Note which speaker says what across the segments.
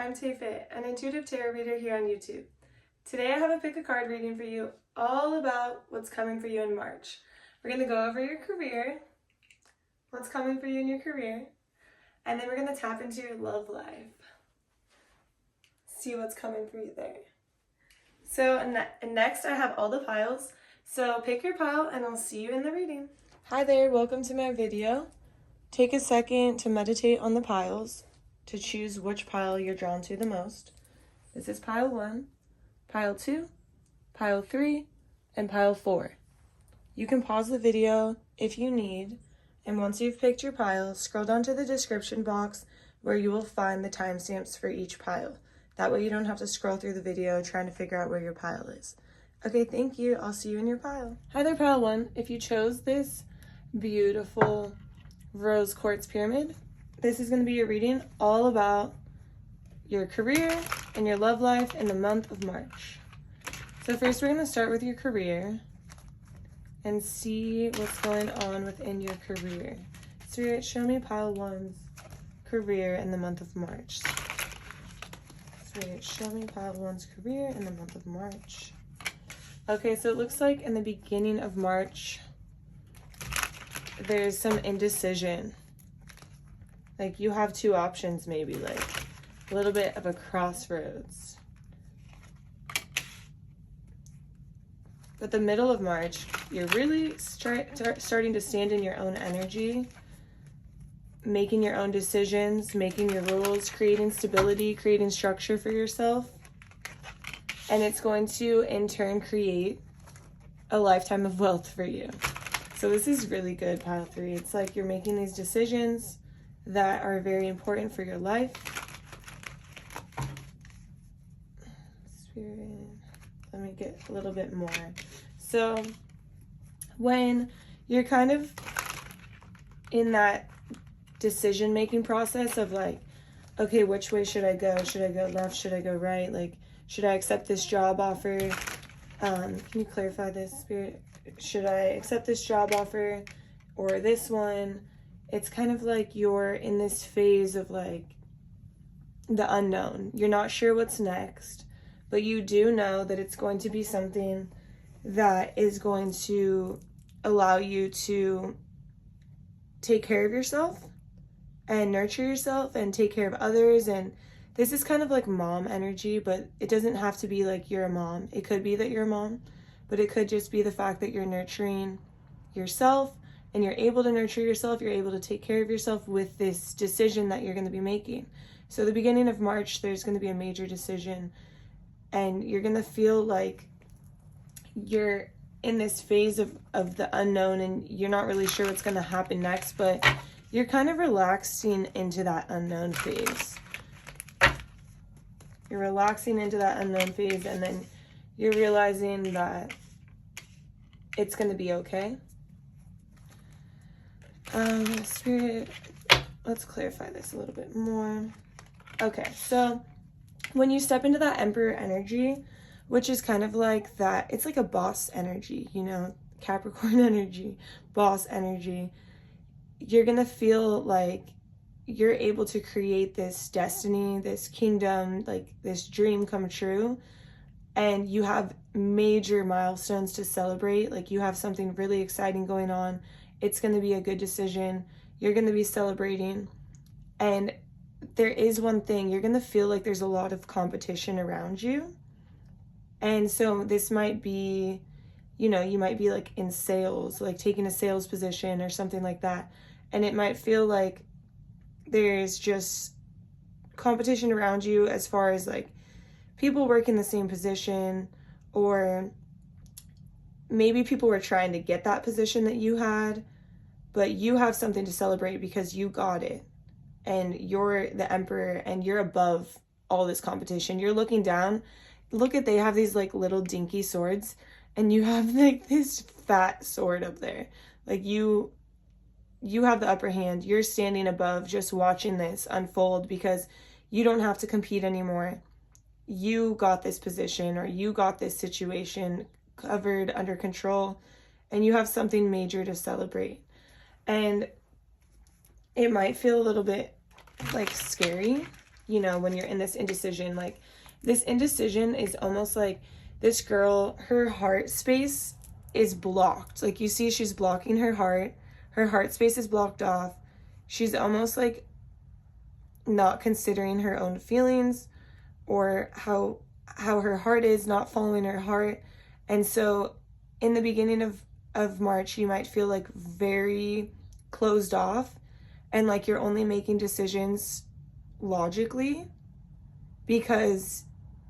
Speaker 1: I'm TAYFIT, an intuitive tarot reader here on YouTube. Today I have a pick a card reading for you all about what's coming for you in March. We're going to go over your career, what's coming for you in your career, and then we're going to tap into your love life. See what's coming for you there. So next I have all the piles, so pick your pile and I'll see you in the reading. Hi there, welcome to my video. Take a second to meditate on the piles, to choose which pile you're drawn to the most. This is pile 1, pile 2, pile 3, and pile 4. You can pause the video if you need, and once you've picked your pile, scroll down to the description box where you will find the timestamps for each pile. That way you don't have to scroll through the video trying to figure out where your pile is. Okay, thank you. I'll see you in your pile. Hi there, pile 1. If you chose this beautiful rose quartz pyramid, this is going to be your reading all about your career and your love life in the month of March. So first we're going to start with your career and see what's going on within your career. Spirit, show me pile 1's career in the month of March. Spirit, show me pile 1's career in the month of March. Okay, so it looks like in the beginning of March, there's some indecision. Like you have two options, maybe like a little bit of a crossroads. But the middle of March, you're really starting to stand in your own energy, making your own decisions, making your rules, creating stability, creating structure for yourself. And it's going to, in turn, create a lifetime of wealth for you. So this is really good, pile 3. It's like you're making these decisions that are very important for your life. Spirit, let me get a little bit more. So when you're kind of in that decision-making process of like, okay, which way should I go? Should I go left? Should I go right? Like, should I accept this job offer? Can you clarify this, Spirit? Should I accept this job offer or this one? It's kind of like you're in this phase of like the unknown. You're not sure what's next, but you do know that it's going to be something that is going to allow you to take care of yourself and nurture yourself and take care of others. And this is kind of like mom energy, but it doesn't have to be like you're a mom. It could be that you're a mom, but it could just be the fact that you're nurturing yourself and you're able to nurture yourself. You're able to take care of yourself with this decision that you're going to be making. So the beginning of March, there's going to be a major decision and you're going to feel like you're in this phase of the unknown and you're not really sure what's going to happen next, but you're kind of relaxing into that unknown phase. You're relaxing into that unknown phase and then you're realizing that it's going to be okay. Spirit, let's clarify this a little bit more. Okay, so when you step into that Emperor energy, which is kind of like that, it's like a boss energy, you know, Capricorn energy, boss energy, you're going to feel like you're able to create this destiny, this kingdom, like this dream come true. And you have major milestones to celebrate. Like you have something really exciting going on. It's going to be a good decision. You're going to be celebrating. And there is one thing, you're going to feel like there's a lot of competition around you. And so this might be, you know, you might be like in sales, like taking a sales position or something like that. And it might feel like there's just competition around you as far as like people work in the same position, or maybe people were trying to get that position that you had, but you have something to celebrate because you got it and you're the emperor and you're above all this competition. You're looking down. Look at, they have these like little dinky swords and you have like this fat sword up there. Like you have the upper hand. You're standing above just watching this unfold because you don't have to compete anymore. You got this position or you got this situation covered, under control, and you have something major to celebrate. And it might feel a little bit like scary you know, when you're in this indecision. Like, this indecision is almost like this girl, her heart space is blocked. Like, you see she's blocking her heart space is blocked off. She's almost like not considering her own feelings or how her heart is, not following her heart. And so in the beginning of March, you might feel like very closed off and like you're only making decisions logically because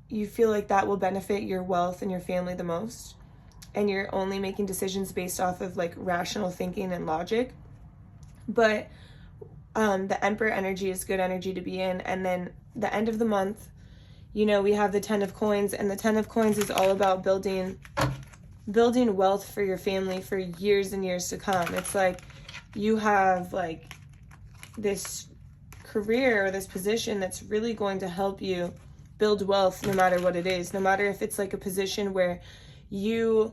Speaker 1: you feel like that will benefit your wealth and your family the most. And you're only making decisions based off of like rational thinking and logic. But the Emperor energy is good energy to be in. And then the end of the month, you know, we have the 10 of coins, and the 10 of coins is all about building wealth for your family for years and years to come. It's like you have like this career or this position that's really going to help you build wealth no matter what it is. No matter if it's like a position where you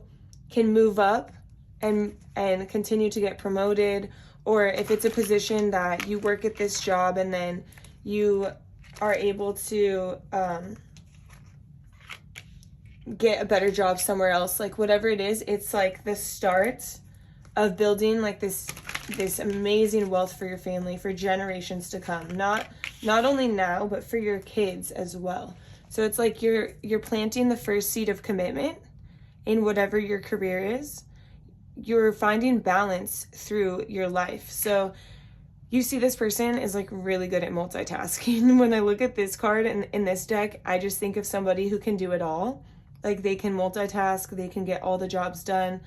Speaker 1: can move up and continue to get promoted, or if it's a position that you work at this job and then you are able to get a better job somewhere else. Like, whatever it is, it's like the start of building like this amazing wealth for your family for generations to come. Not only now, but for your kids as well. So it's like you're planting the first seed of commitment in whatever your career is. You're finding balance through your life. So you see this person is like really good at multitasking. When I look at this card in this deck, I just think of somebody who can do it all. Like, they can multitask, they can get all the jobs done,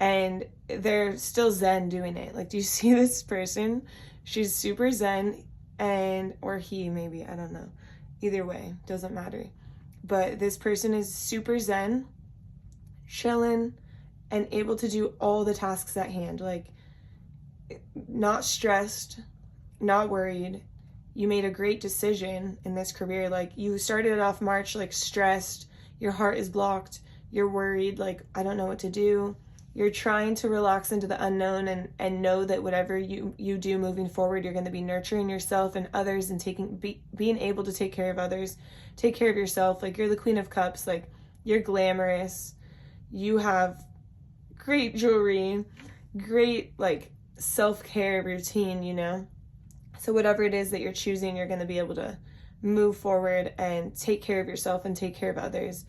Speaker 1: and they're still zen doing it. Like, do you see this person? She's super zen, or he maybe, I don't know. Either way, doesn't matter. But this person is super zen, chilling, and able to do all the tasks at hand. Like, not stressed, not worried. You made a great decision in this career. Like, you started off March like stressed, your heart is blocked, you're worried, like, I don't know what to do. You're trying to relax into the unknown and know that whatever you do moving forward, you're going to be nurturing yourself and others and being able to take care of others, take care of yourself. Like, you're the Queen of Cups, like, you're glamorous, you have great jewelry, great like self-care routine, you know. So whatever it is that you're choosing, you're going to be able to move forward and take care of yourself and take care of others.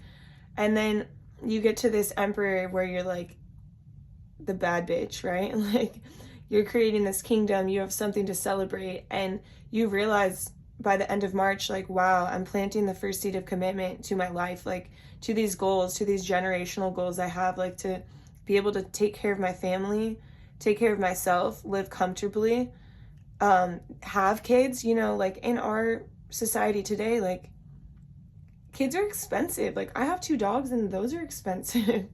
Speaker 1: And then you get to this Emperor where you're like the bad bitch, right? Like, you're creating this kingdom, you have something to celebrate, and you realize by the end of March, like, wow, I'm planting the first seed of commitment to my life, like to these goals, to these generational goals I have, like to be able to take care of my family, take care of myself, live comfortably, have kids. You know, like, in our society today, like, kids are expensive. Like, I have 2 dogs and those are expensive.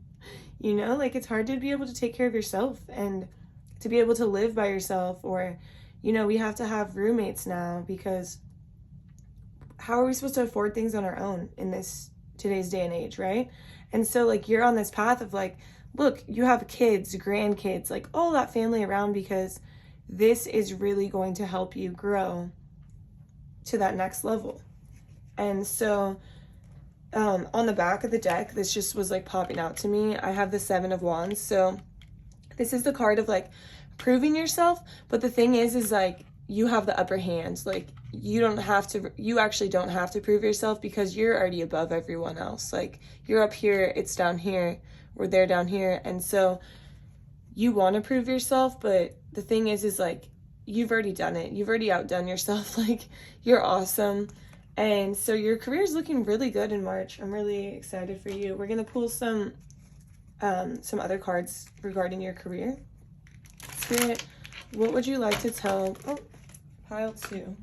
Speaker 1: You know, like, it's hard to be able to take care of yourself and to be able to live by yourself. Or, you know, we have to have roommates now because how are we supposed to afford things on our own in this today's day and age, right? And so, like, you're on this path of like, look, you have kids, grandkids, like all that family around, because this is really going to help you grow to that next level. And so on the back of the deck, this just was like popping out to me. I have the 7 of Wands. So this is the card of like proving yourself. But the thing is like, you have the upper hand. Like, you actually don't have to prove yourself because you're already above everyone else. Like, you're up here, it's down here, or they're down here. And so you want to prove yourself, but the thing is like, you've already done it. You've already outdone yourself. Like, you're awesome. And so your career is looking really good in March. I'm really excited for you. We're going to pull some other cards regarding your career. Spirit, what would you like to tell? Oh, pile 2.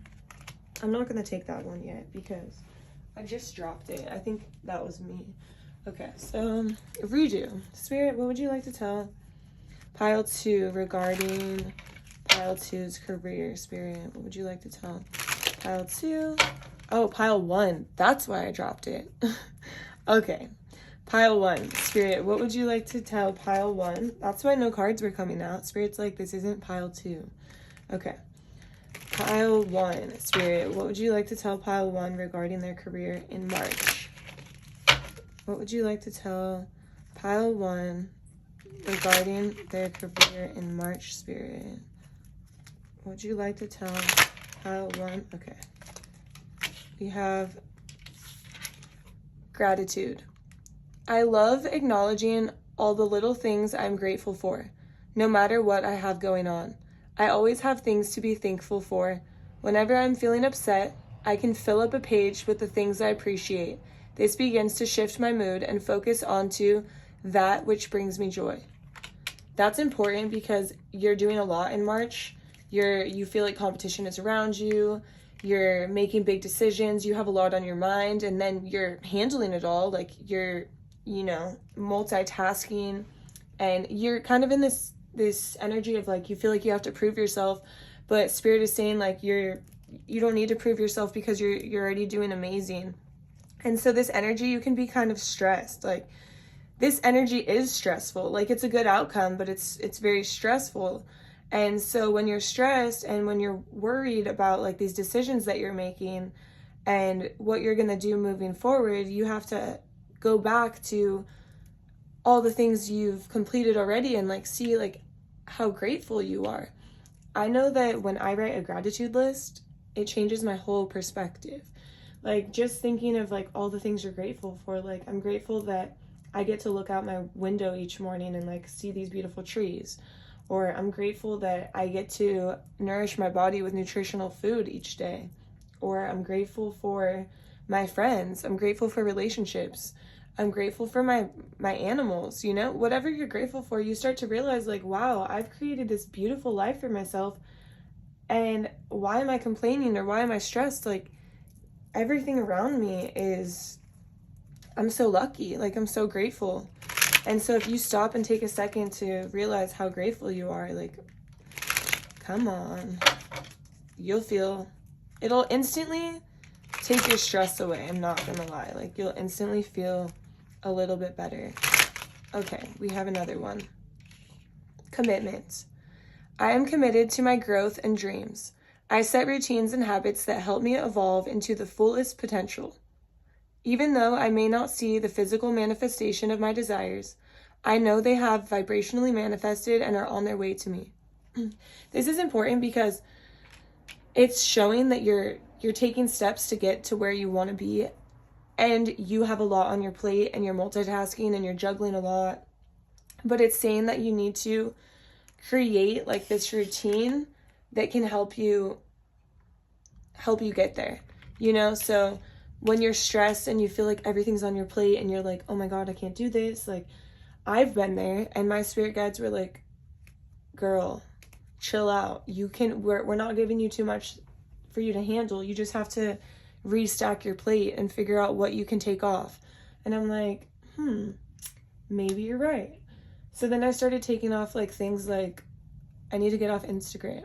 Speaker 1: I'm not going to take that one yet because I just dropped it. I think that was me. Okay, so redo. Spirit, what would you like to tell pile 2 regarding pile 2's career? Spirit, what would you like to tell pile 2? Oh, pile 1. That's why I dropped it. Okay, pile 1. Spirit, what would you like to tell pile 1? That's why no cards were coming out. Spirit's like, this isn't pile 2. Okay. Pile 1, Spirit, what would you like to tell Pile 1 regarding their career in March? What would you like to tell Pile 1 regarding their career in March, Spirit? What would you like to tell Pile 1? Okay. We have gratitude. I love acknowledging all the little things I'm grateful for, no matter what I have going on. I always have things to be thankful for. Whenever I'm feeling upset, I can fill up a page with the things I appreciate. This begins to shift my mood and focus onto that which brings me joy. That's important because you're doing a lot in March. You feel like competition is around you. You're making big decisions. You have a lot on your mind, and then you're handling it all. Like you're, multitasking, and you're kind of in this energy of like, you feel like you have to prove yourself, but Spirit is saying like you don't need to prove yourself because you're already doing amazing. And so this energy, you can be kind of stressed. Like this energy is stressful. Like it's a good outcome, but it's very stressful. And so when you're stressed and when you're worried about like these decisions that you're making and what you're going to do moving forward, you have to go back to all the things you've completed already and like see like how grateful you are. I know that when I write a gratitude list, it changes my whole perspective. Like just thinking of like all the things you're grateful for. Like I'm grateful that I get to look out my window each morning and like see these beautiful trees. Or I'm grateful that I get to nourish my body with nutritional food each day. Or I'm grateful for my friends. I'm grateful for relationships. I'm grateful for my animals, whatever you're grateful for, you start to realize like, wow, I've created this beautiful life for myself. And why am I complaining or why am I stressed? Like everything around me I'm so lucky. Like I'm so grateful. And so if you stop and take a second to realize how grateful you are, like, come on, it'll instantly take your stress away. I'm not gonna lie. Like you'll instantly feel a little bit better. Okay, we have another one. Commitment. I am committed to my growth and dreams. I set routines and habits that help me evolve into the fullest potential. Even though I may not see the physical manifestation of my desires, I know they have vibrationally manifested and are on their way to me. This is important because it's showing that you're taking steps to get to where you want to be, and you have a lot on your plate and you're multitasking and you're juggling a lot. But it's saying that you need to create like this routine that can help you get there. So when you're stressed and you feel like everything's on your plate and you're like, oh my God, I can't do this. Like I've been there, and my spirit guides were like, girl, chill out. We're not giving you too much for you to handle. You just have to restack your plate and figure out what you can take off. And I'm like, maybe you're right. So then I started taking off like things like, I need to get off Instagram,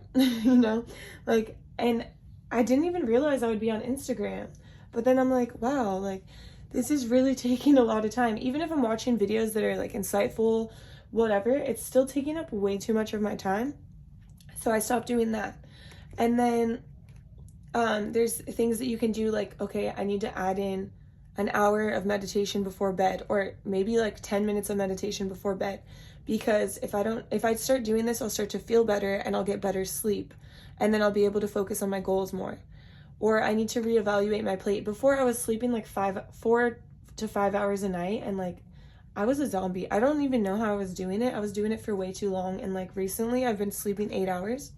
Speaker 1: and I didn't even realize I would be on Instagram. But then I'm like, wow, like this is really taking a lot of time. Even if I'm watching videos that are like insightful, whatever, it's still taking up way too much of my time. So I stopped doing that. And then there's things that you can do like, okay, I need to add in an hour of meditation before bed, or maybe like 10 minutes of meditation before bed. Because if I start doing this, I'll start to feel better and I'll get better sleep. And then I'll be able to focus on my goals more. Or I need to reevaluate my plate. Before I was sleeping like 4 to 5 hours a night, and like I was a zombie. I don't even know how I was doing it. I was doing it for way too long. And like recently I've been sleeping 8 hours,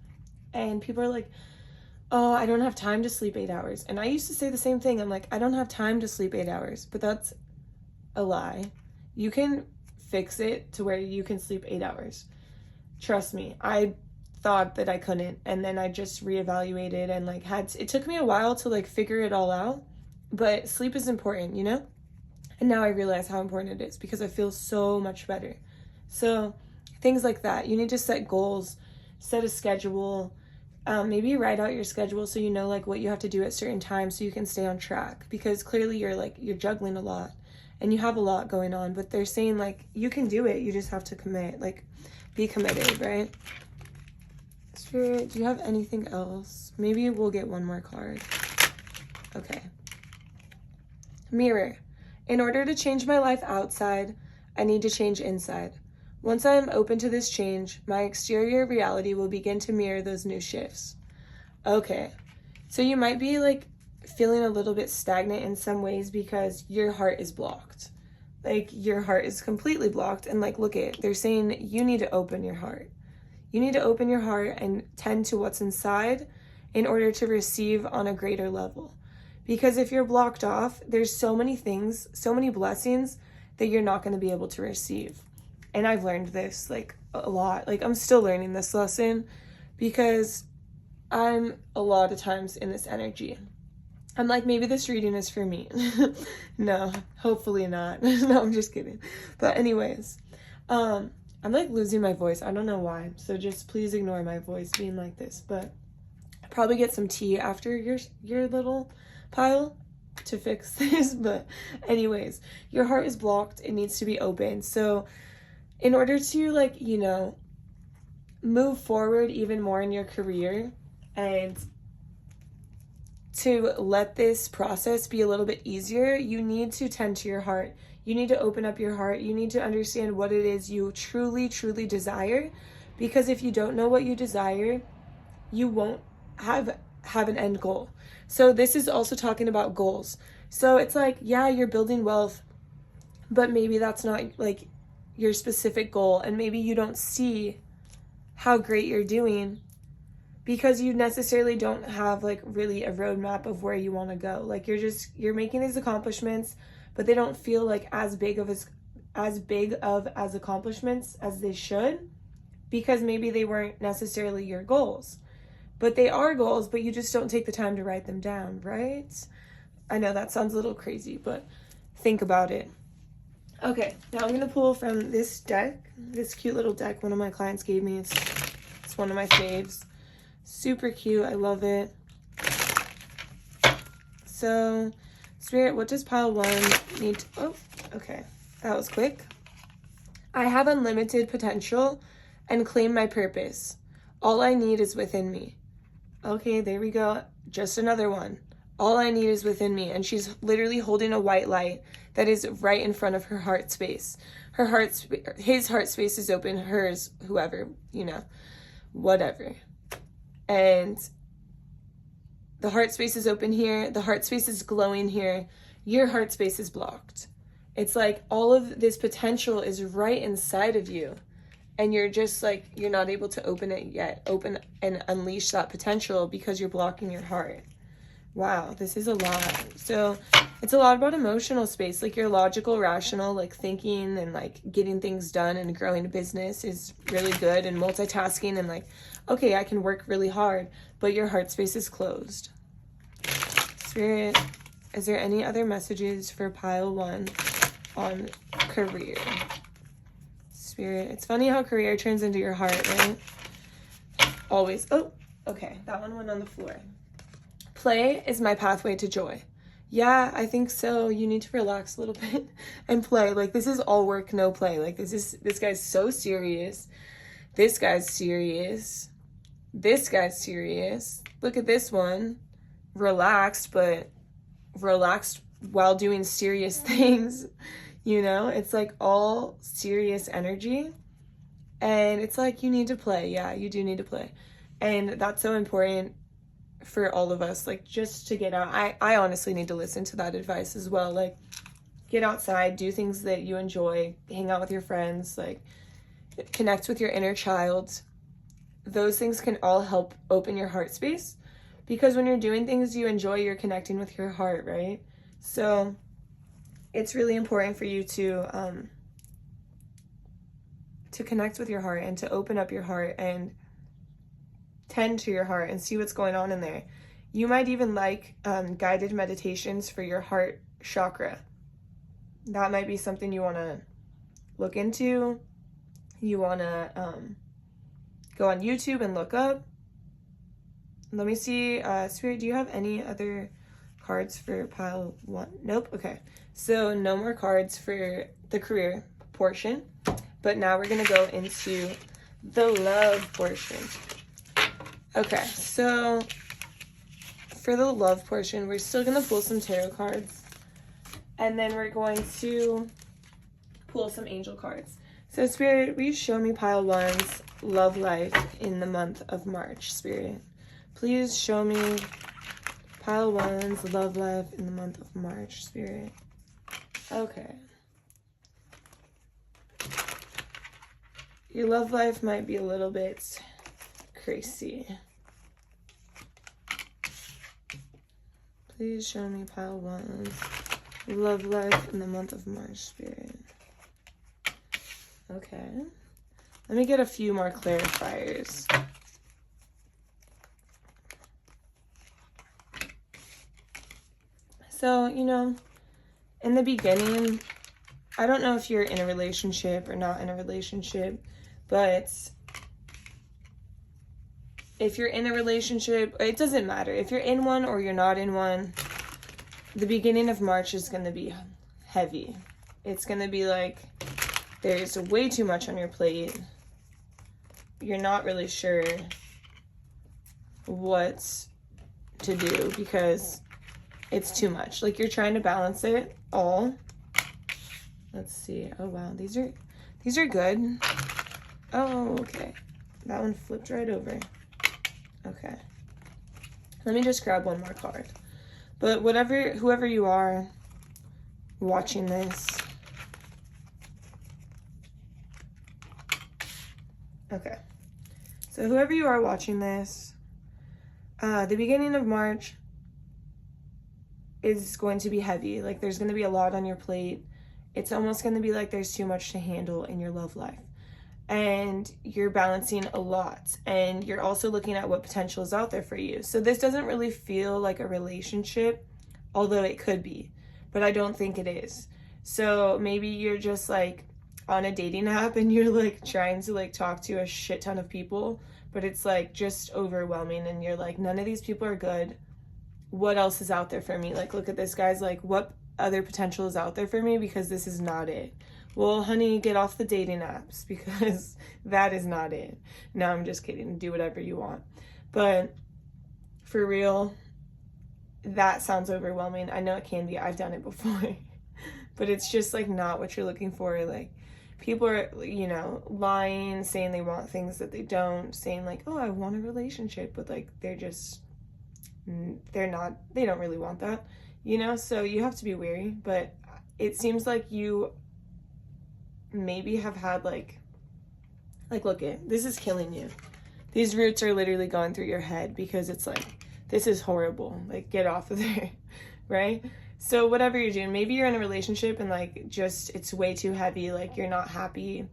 Speaker 1: and people are like, oh, I don't have time to sleep 8 hours. And I used to say the same thing. I'm like, I don't have time to sleep 8 hours, but that's a lie. You can fix it to where you can sleep 8 hours. Trust me. I thought that I couldn't, and then I just reevaluated and like it took me a while to like figure it all out, but sleep is important, and now I realize how important it is because I feel so much better. So things like that, you need to set goals, set a schedule, maybe write out your schedule so you know like what you have to do at certain times so you can stay on track, because clearly you're juggling a lot and you have a lot going on, but they're saying like you can do it, you just have to commit, like be committed, right? Spirit, do you have anything else? Maybe we'll get one more card. Okay. Mirror. In order to change my life outside, I need to change inside. Once I am open to this change, my exterior reality will begin to mirror those new shifts. Okay. So you might be like feeling a little bit stagnant in some ways because your heart is blocked. Like your heart is completely blocked, and like look at, they're saying you need to open your heart. You need to open your heart and tend to what's inside in order to receive on a greater level. Because if you're blocked off, there's so many things, so many blessings that you're not going to be able to receive. And I've learned this like a lot. Like I'm still learning this lesson because I'm a lot of times in this energy. I'm like, maybe this reading is for me. No, hopefully not. No, I'm just kidding. But anyways, I'm like losing my voice. I don't know why. So just please ignore my voice being like this. But I'll probably get some tea after your little pile to fix this. But anyways, your heart is blocked. It needs to be open. So in order to like, you know, move forward even more in your career and to let this process be a little bit easier, you need to tend to your heart. You need to open up your heart. You need to understand what it is you truly, truly desire. Because if you don't know what you desire, you won't have an end goal. So this is also talking about goals. So it's like, yeah, you're building wealth, but maybe that's not like your specific goal. And maybe you don't see how great you're doing because you necessarily don't have like really a roadmap of where you want to go. Like you're making these accomplishments, but they don't feel like as big of accomplishments as they should, because maybe they weren't necessarily your goals. But they are goals, but you just don't take the time to write them down, right? I know that sounds a little crazy, but think about it. Okay, now I'm going to pull from this deck, this cute little deck one of my clients gave me. It's one of my faves. Super cute. I love it. So, Spirit, what does pile 1 need to... Oh, okay. That was quick. I have unlimited potential and claim my purpose. All I need is within me. Okay, there we go. Just another one. All I need is within me. And she's literally holding a white light that is right in front of her heart space. His heart space is open. Hers, whoever, you know, whatever. And the heart space is open here. The heart space is glowing here. Your heart space is blocked. It's like all of this potential is right inside of you. And you're just like, you're not able to open it yet. Open and unleash that potential because you're blocking your heart. Wow, this is a lot. So it's a lot about emotional space. Like your logical, rational, like thinking and like getting things done and growing a business is really good, and multitasking and like, okay, I can work really hard, but your heart space is closed. Spirit, is there any other messages for pile 1 on career? Spirit, it's funny how career turns into your heart, right? Always. Oh, okay, that one went on the floor. Play is my pathway to joy. Yeah, I think so. You need to relax a little bit and play. Like this is all work, no play. Like this guy's so serious. This guy's serious. This guy's serious. Look at this one. Relaxed, but relaxed while doing serious things. You know, it's like all serious energy. And it's like you need to play. Yeah, you do need to play. And that's so important for all of us, like just to get out. I honestly need to listen to that advice as well. Like get outside, do things that you enjoy, hang out with your friends, like connect with your inner child. Those things can all help open your heart space, because when you're doing things you enjoy, you're connecting with your heart, right? So it's really important for you to connect with your heart and to open up your heart and tend to your heart and see what's going on in there. You might even like guided meditations for your heart chakra. That might be something you want to look into. You want to go on YouTube and look up. Let me see. Spirit, do you have any other cards for pile 1? Nope. Okay. So no more cards for the career portion. But now we're going to go into the love portion. Okay, so for the love portion, we're still going to pull some tarot cards. And then we're going to pull some angel cards. So Spirit, will you show me pile one's love life in the month of March, Spirit? Please show me pile one's love life in the month of March, Spirit. Okay. Your love life might be a little bit crazy. Please show me pile one's love life in the month of March, Spirit. Okay. Let me get a few more clarifiers. So, you know, in the beginning, I don't know if you're in a relationship or not in a relationship, but if you're in a relationship, it doesn't matter. If you're in one or you're not in one, the beginning of March is going to be heavy. It's going to be like there's way too much on your plate. You're not really sure what to do because it's too much. Like, you're trying to balance it all. Let's see. Oh, wow. These are good. Oh, okay. That one flipped right over. Okay. Let me just grab one more card. But whoever you are watching this. Okay. So whoever you are watching this, the beginning of March is going to be heavy. Like, there's going to be a lot on your plate. It's almost going to be like there's too much to handle in your love life. And you're balancing a lot. And you're also looking at what potential is out there for you. So this doesn't really feel like a relationship, although it could be. But I don't think it is. So maybe you're just like on a dating app and you're like trying to like talk to a shit ton of people. But it's like just overwhelming. And you're like, none of these people are good. What else is out there for me? Like, look at this, guys. Like, what other potential is out there for me? Because this is not it. Well, honey, get off the dating apps because that is not it. No, I'm just kidding. Do whatever you want. But for real, that sounds overwhelming. I know it can be. I've done it before. But it's just like not what you're looking for. Like, people are, you know, lying, saying they want things that they don't, saying like, oh, I want a relationship. But like, they don't really want that, you know? So you have to be wary. But it seems like you maybe have had like look it, this is killing you. These roots are literally going through your head because it's like, this is horrible. Like, get off of there, right? So whatever you're doing, maybe you're in a relationship and like just it's way too heavy. Like, you're not happy.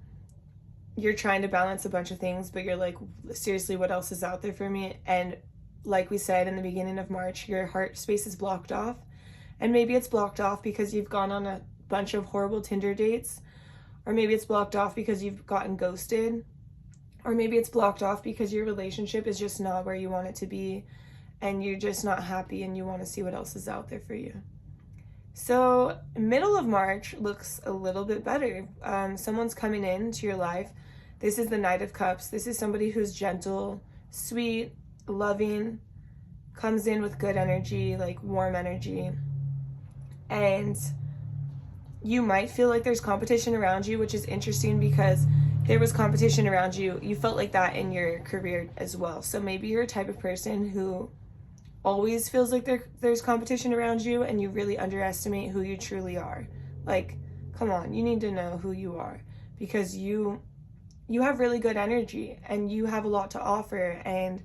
Speaker 1: You're trying to balance a bunch of things, but you're like, seriously, what else is out there for me? And like we said in the beginning of March, your heart space is blocked off. And maybe it's blocked off because you've gone on a bunch of horrible Tinder dates. Or maybe it's blocked off because you've gotten ghosted. Or maybe it's blocked off because your relationship is just not where you want it to be. And you're just not happy and you want to see what else is out there for you. So middle of March looks a little bit better. Someone's coming into your life. This is the Knight of Cups. This is somebody who's gentle, sweet, loving, comes in with good energy, like warm energy. And you might feel like there's competition around you, which is interesting because there was competition around you. You felt like that in your career as well. So maybe you're a type of person who always feels like there's competition around you and you really underestimate who you truly are. Like, come on, you need to know who you are because you have really good energy and you have a lot to offer and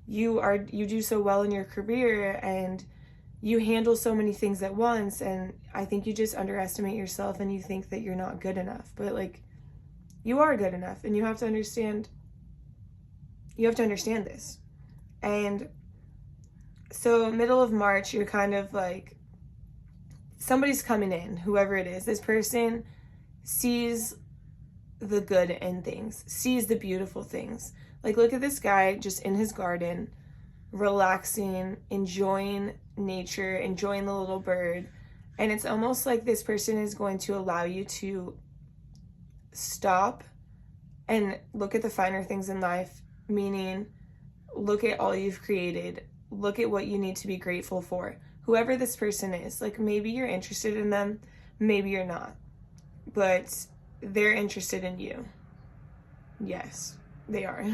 Speaker 1: you do so well in your career and you handle so many things at once, and I think you just underestimate yourself and you think that you're not good enough. But like, you are good enough and you have to understand this. And so middle of March, you're kind of like, somebody's coming in, whoever it is. This person sees the good in things, sees the beautiful things. Like, look at this guy just in his garden, relaxing, enjoying nature, enjoying the little bird. And it's almost like this person is going to allow you to stop and look at the finer things in life, meaning look at all you've created. Look at what you need to be grateful for. Whoever this person is, like maybe you're interested in them, maybe you're not, but they're interested in you. Yes, they are.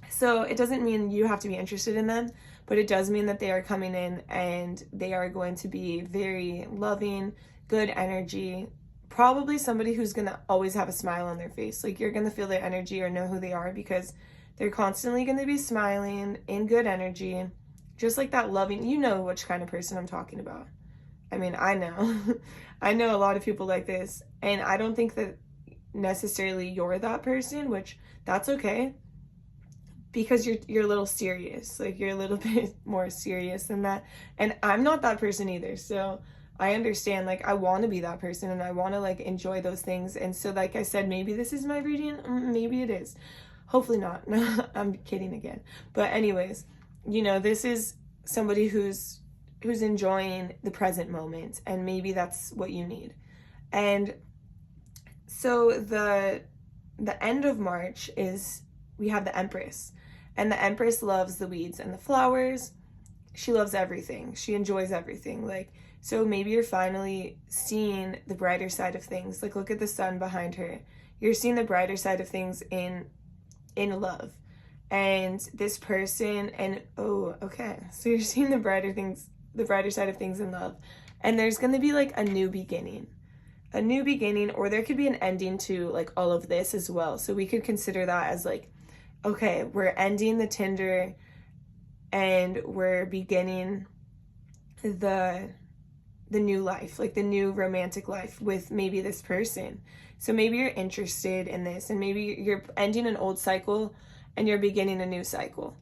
Speaker 1: So it doesn't mean you have to be interested in them, but it does mean that they are coming in and they are going to be very loving, good energy, probably somebody who's going to always have a smile on their face. Like you're going to feel their energy or know who they are because they're constantly going to be smiling, in good energy, just like that loving, you know which kind of person I'm talking about. I mean, I know. I know a lot of people like this, and I don't think that necessarily you're that person, which that's okay, because you're a little serious. Like you're a little bit more serious than that. And I'm not that person either. So I understand, like I want to be that person and I want to like enjoy those things. And so like I said, maybe this is my reading, maybe it is. Hopefully not. No, I'm kidding again. But anyways, you know, this is somebody who's enjoying the present moment, and maybe that's what you need. And so the end of March is, we have the Empress, and the Empress loves the weeds and the flowers. She loves everything. She enjoys everything. Like, so maybe you're finally seeing the brighter side of things. Like look at the sun behind her. You're seeing the brighter side of things in love. And this person, and oh, okay. So you're seeing the brighter side of things in love. And there's going to be like a new beginning, or there could be an ending to like all of this as well. So we could consider that as like, okay, we're ending the Tinder and we're beginning the new life, like the new romantic life with maybe this person. So maybe you're interested in this, and maybe you're ending an old cycle and you're beginning a new cycle.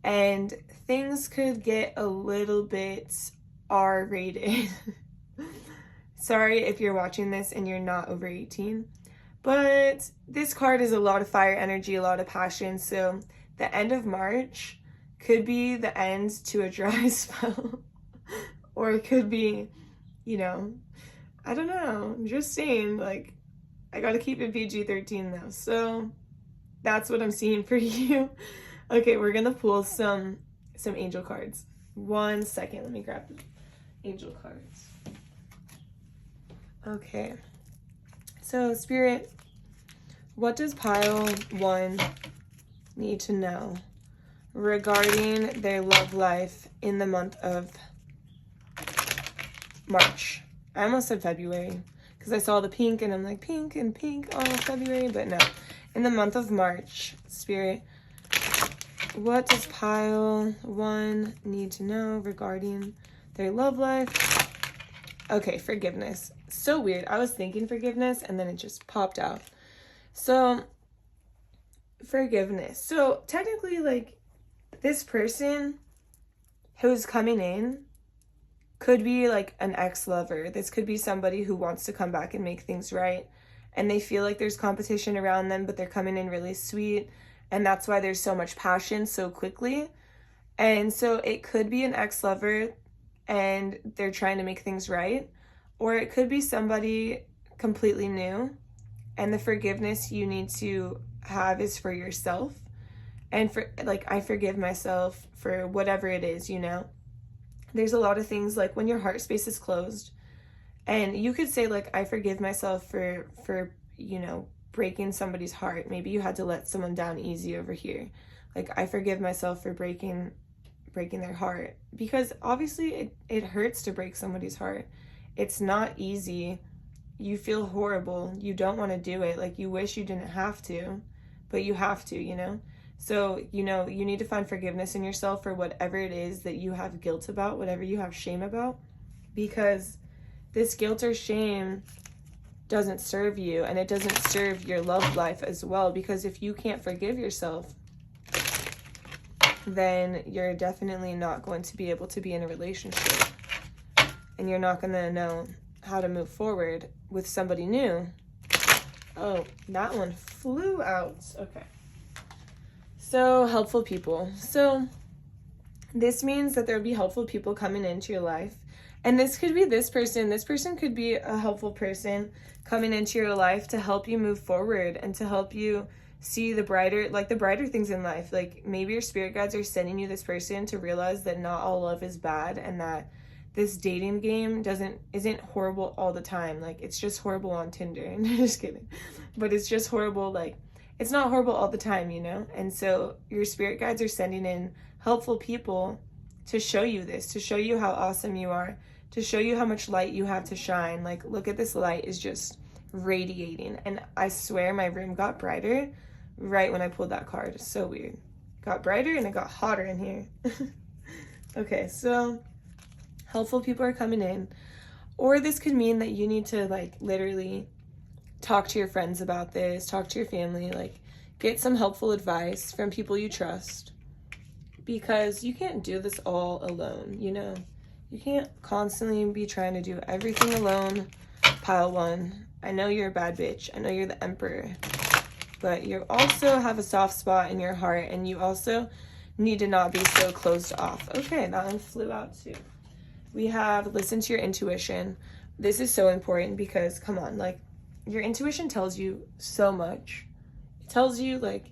Speaker 1: And things could get a little bit R-rated. Sorry if you're watching this and you're not over 18. But this card is a lot of fire energy, a lot of passion. So the end of March could be the end to a dry spell. Or it could be, you know, I don't know. I'm just saying, like, I gotta keep it PG-13 though. So that's what I'm seeing for you. Okay, we're gonna pull some angel cards. 1 second, let me grab the angel cards. Okay, so Spirit, what does pile 1 need to know regarding their love life in the month of March? I almost said February because I saw the pink and I'm like pink, oh, February, but no. In the month of March, Spirit, what does pile 1 need to know regarding their love life? Okay, forgiveness. So weird. I was thinking forgiveness and then it just popped out. So, forgiveness. So, technically, like, this person who's coming in could be like an ex-lover. This could be somebody who wants to come back and make things right. And they feel like there's competition around them, but they're coming in really sweet. And that's why there's so much passion so quickly. And so it could be an ex-lover and they're trying to make things right. Or it could be somebody completely new. And the forgiveness you need to have is for yourself. And for, like, I forgive myself for whatever it is, you know. There's a lot of things, like when your heart space is closed. And you could say, like, I forgive myself for you know, breaking somebody's heart. Maybe you had to let someone down easy over here. Like, I forgive myself for breaking their heart. Because obviously it hurts to break somebody's heart. It's not easy. You feel horrible. You don't want to do it. Like, you wish you didn't have to, but you have to, you know? So, you know, you need to find forgiveness in yourself for whatever it is that you have guilt about, whatever you have shame about, because this guilt or shame doesn't serve you, and it doesn't serve your love life as well, because if you can't forgive yourself, then you're definitely not going to be able to be in a relationship, and you're not going to know how to move forward with somebody new. Oh, that one flew out. Okay. So, helpful people. So, this means that there will be helpful people coming into your life. And this could be this person. This person could be a helpful person coming into your life to help you move forward and to help you see the brighter things in life. Like, maybe your spirit guides are sending you this person to realize that not all love is bad, and that this dating game isn't horrible all the time. Like, it's just horrible on Tinder. Just kidding. But it's just horrible, like, it's not horrible all the time, you know? And so your spirit guides are sending in helpful people to show you this, to show you how awesome you are, to show you how much light you have to shine. Like, look at this light is just radiating. And I swear my room got brighter right when I pulled that card. It's so weird. Got brighter and it got hotter in here. Okay, so helpful people are coming in. Or this could mean that you need to, like, literally talk to your friends about this, talk to your family, like, get some helpful advice from people you trust, because you can't do this all alone, you know? You can't constantly be trying to do everything alone, pile one. I know you're a bad bitch. I know you're the emperor, but you also have a soft spot in your heart, and you also need to not be so closed off. Okay, that one flew out too. We have listen to your intuition. This is so important because, come on, like, your intuition tells you so much. It tells you, like,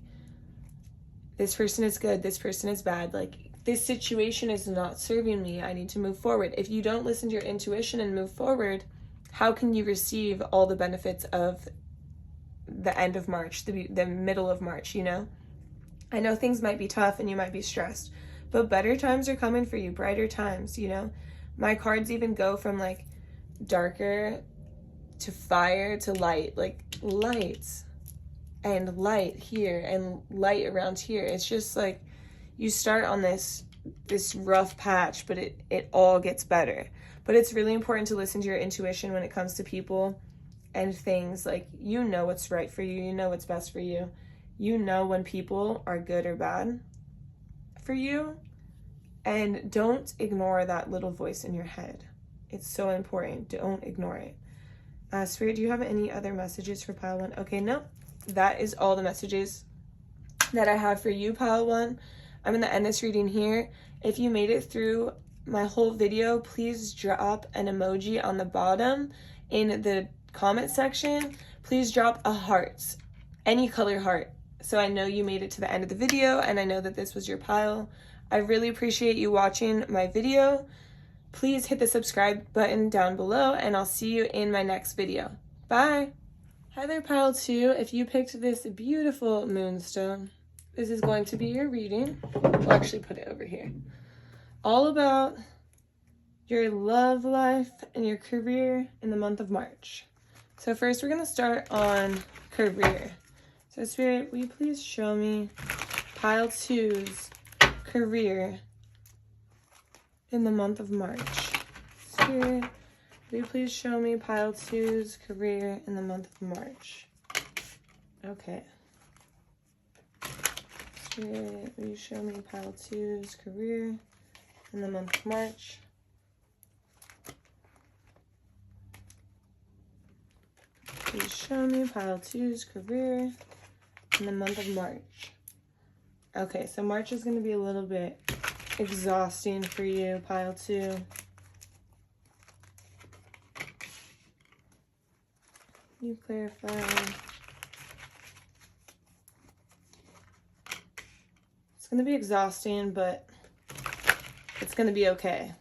Speaker 1: this person is good, this person is bad, like, this situation is not serving me, I need to move forward. If you don't listen to your intuition and move forward, how can you receive all the benefits of the end of March, the middle of March, you know? I know things might be tough and you might be stressed, but better times are coming for you, brighter times, you know? My cards even go from, like, darker to fire to light, like, lights and light here and light around here. It's just like you start on this rough patch, but it all gets better. But it's really important to listen to your intuition when it comes to people and things. Like, you know what's right for you, you know what's best for you, you know when people are good or bad for you, and don't ignore that little voice in your head. It's so important. Don't ignore it. Spirit, do you have any other messages for pile one? Okay, no, that is all the messages that I have for you, pile one. I'm going to end this reading here. If you made it through my whole video, please drop an emoji on the bottom in the comment section. Please drop a heart, any color heart, so I know you made it to the end of the video and I know that this was your pile. I really appreciate you watching my video. Please hit the subscribe button down below, and I'll see you in my next video. Bye! Hi there, pile 2. If you picked this beautiful moonstone, this is going to be your reading. We'll actually put it over here. All about your love life and your career in the month of March. So first, we're going to start on career. So Spirit, will you please show me pile 2's career in the month of March? Spirit, will you please show me pile 2's career in the month of March? Okay. Spirit, will you show me pile 2's career in the month of March? Please show me pile 2's career in the month of March. Okay, so March is going to be a little bit exhausting for you, pile 2. You clarify. It's going to be exhausting, but it's going to be okay.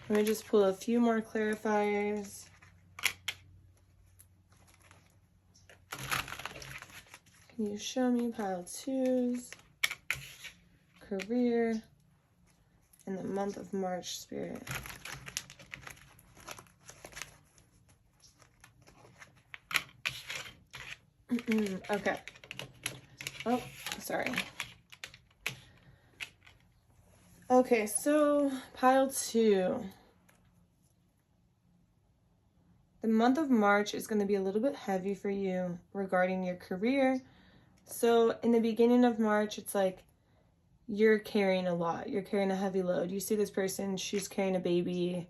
Speaker 1: Let me just pull a few more clarifiers. Can you show me pile 2's career in the month of March, Spirit? Okay. Oh, sorry. Okay, so pile 2. The month of March is going to be a little bit heavy for you regarding your career. So in the beginning of March, it's like you're carrying a lot. You're carrying a heavy load. You see this person, she's carrying a baby,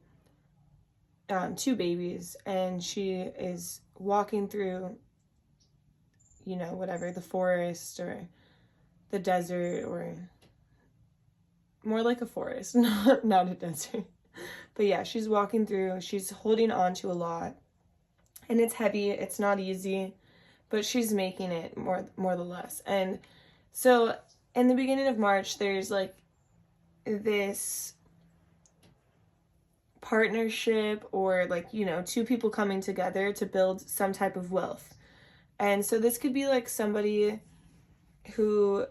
Speaker 1: 2 babies, and she is walking through, you know, whatever, the forest or the desert, or more like a forest, not a desert. But yeah, she's walking through, she's holding on to a lot. And it's heavy, it's not easy, but she's making it more or less. And so in the beginning of March, there's like this partnership, or like, you know, two people coming together to build some type of wealth. And so this could be like somebody who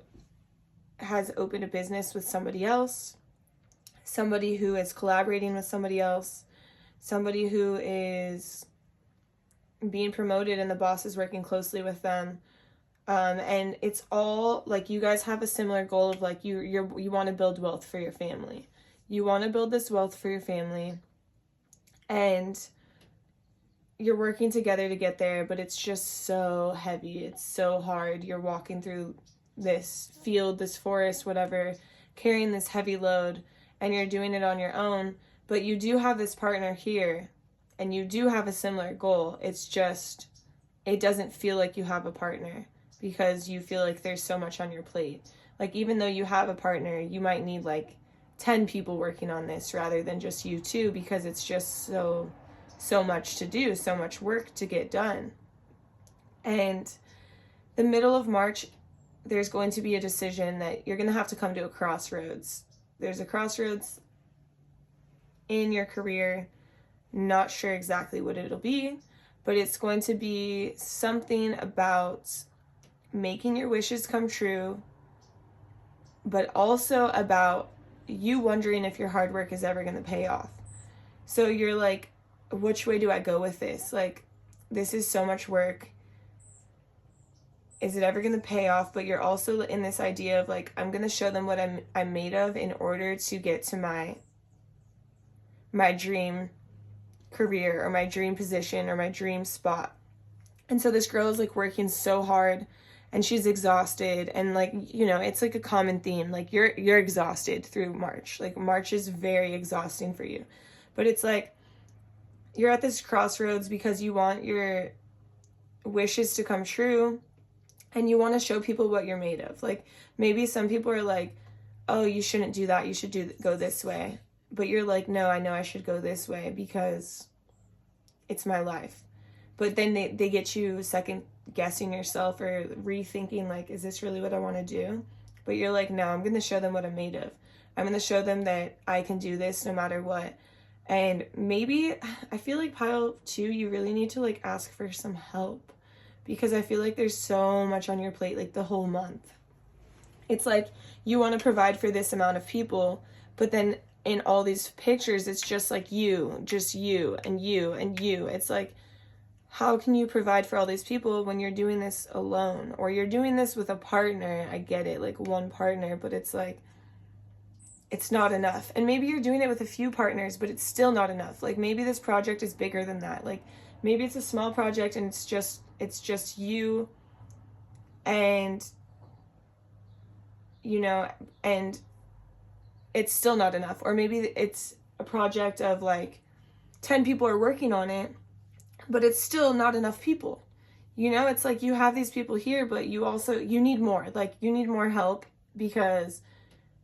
Speaker 1: has opened a business with somebody else, somebody who is collaborating with somebody else, somebody who is being promoted and the boss is working closely with them. And it's all like you guys have a similar goal of like you want to build wealth for your family. You want to build this wealth for your family, and you're working together to get there, but it's just so heavy. It's so hard. You're walking through this field, this forest, whatever, carrying this heavy load, and you're doing it on your own, but you do have this partner here, and you do have a similar goal. It's just, it doesn't feel like you have a partner because you feel like there's so much on your plate. Like, even though you have a partner, you might need like 10 people working on this rather than just you two, because it's just so much to do, so much work to get done. And the middle of March, there's going to be a decision that you're going to have to come to a crossroads. There's a crossroads in your career. Not sure exactly what it'll be, but it's going to be something about making your wishes come true, but also about you wondering if your hard work is ever going to pay off. So you're like, which way do I go with this? Like, this is so much work. Is it ever going to pay off? But you're also in this idea of like, I'm going to show them what I'm made of in order to get to my dream career or my dream position or my dream spot. And so this girl is like working so hard, and she's exhausted, and like, you know, it's like a common theme. Like you're exhausted through March. Like March is very exhausting for you. But it's like you're at this crossroads because you want your wishes to come true, and you want to show people what you're made of. Like maybe some people are like, oh, you shouldn't do that, you should go this way. But you're like, no, I know I should go this way because it's my life. But then they get you second guessing yourself or rethinking, like, is this really what I want to do? But you're like, no, I'm going to show them what I'm made of. I'm going to show them that I can do this no matter what. And maybe, I feel like pile 2, you really need to like ask for some help, because I feel like there's so much on your plate, like the whole month. It's like you want to provide for this amount of people, but then in all these pictures, it's just like just you and you and you. It's like, how can you provide for all these people when you're doing this alone, or you're doing this with a partner? I get it, like one partner, but it's like, it's not enough. And maybe you're doing it with a few partners, but it's still not enough. Like maybe this project is bigger than that. Like maybe it's a small project and it's just you and, you know, and it's still not enough. Or maybe it's a project of like 10 people are working on it, but it's still not enough people. You know, it's like you have these people here, but you need more. Like you need more help because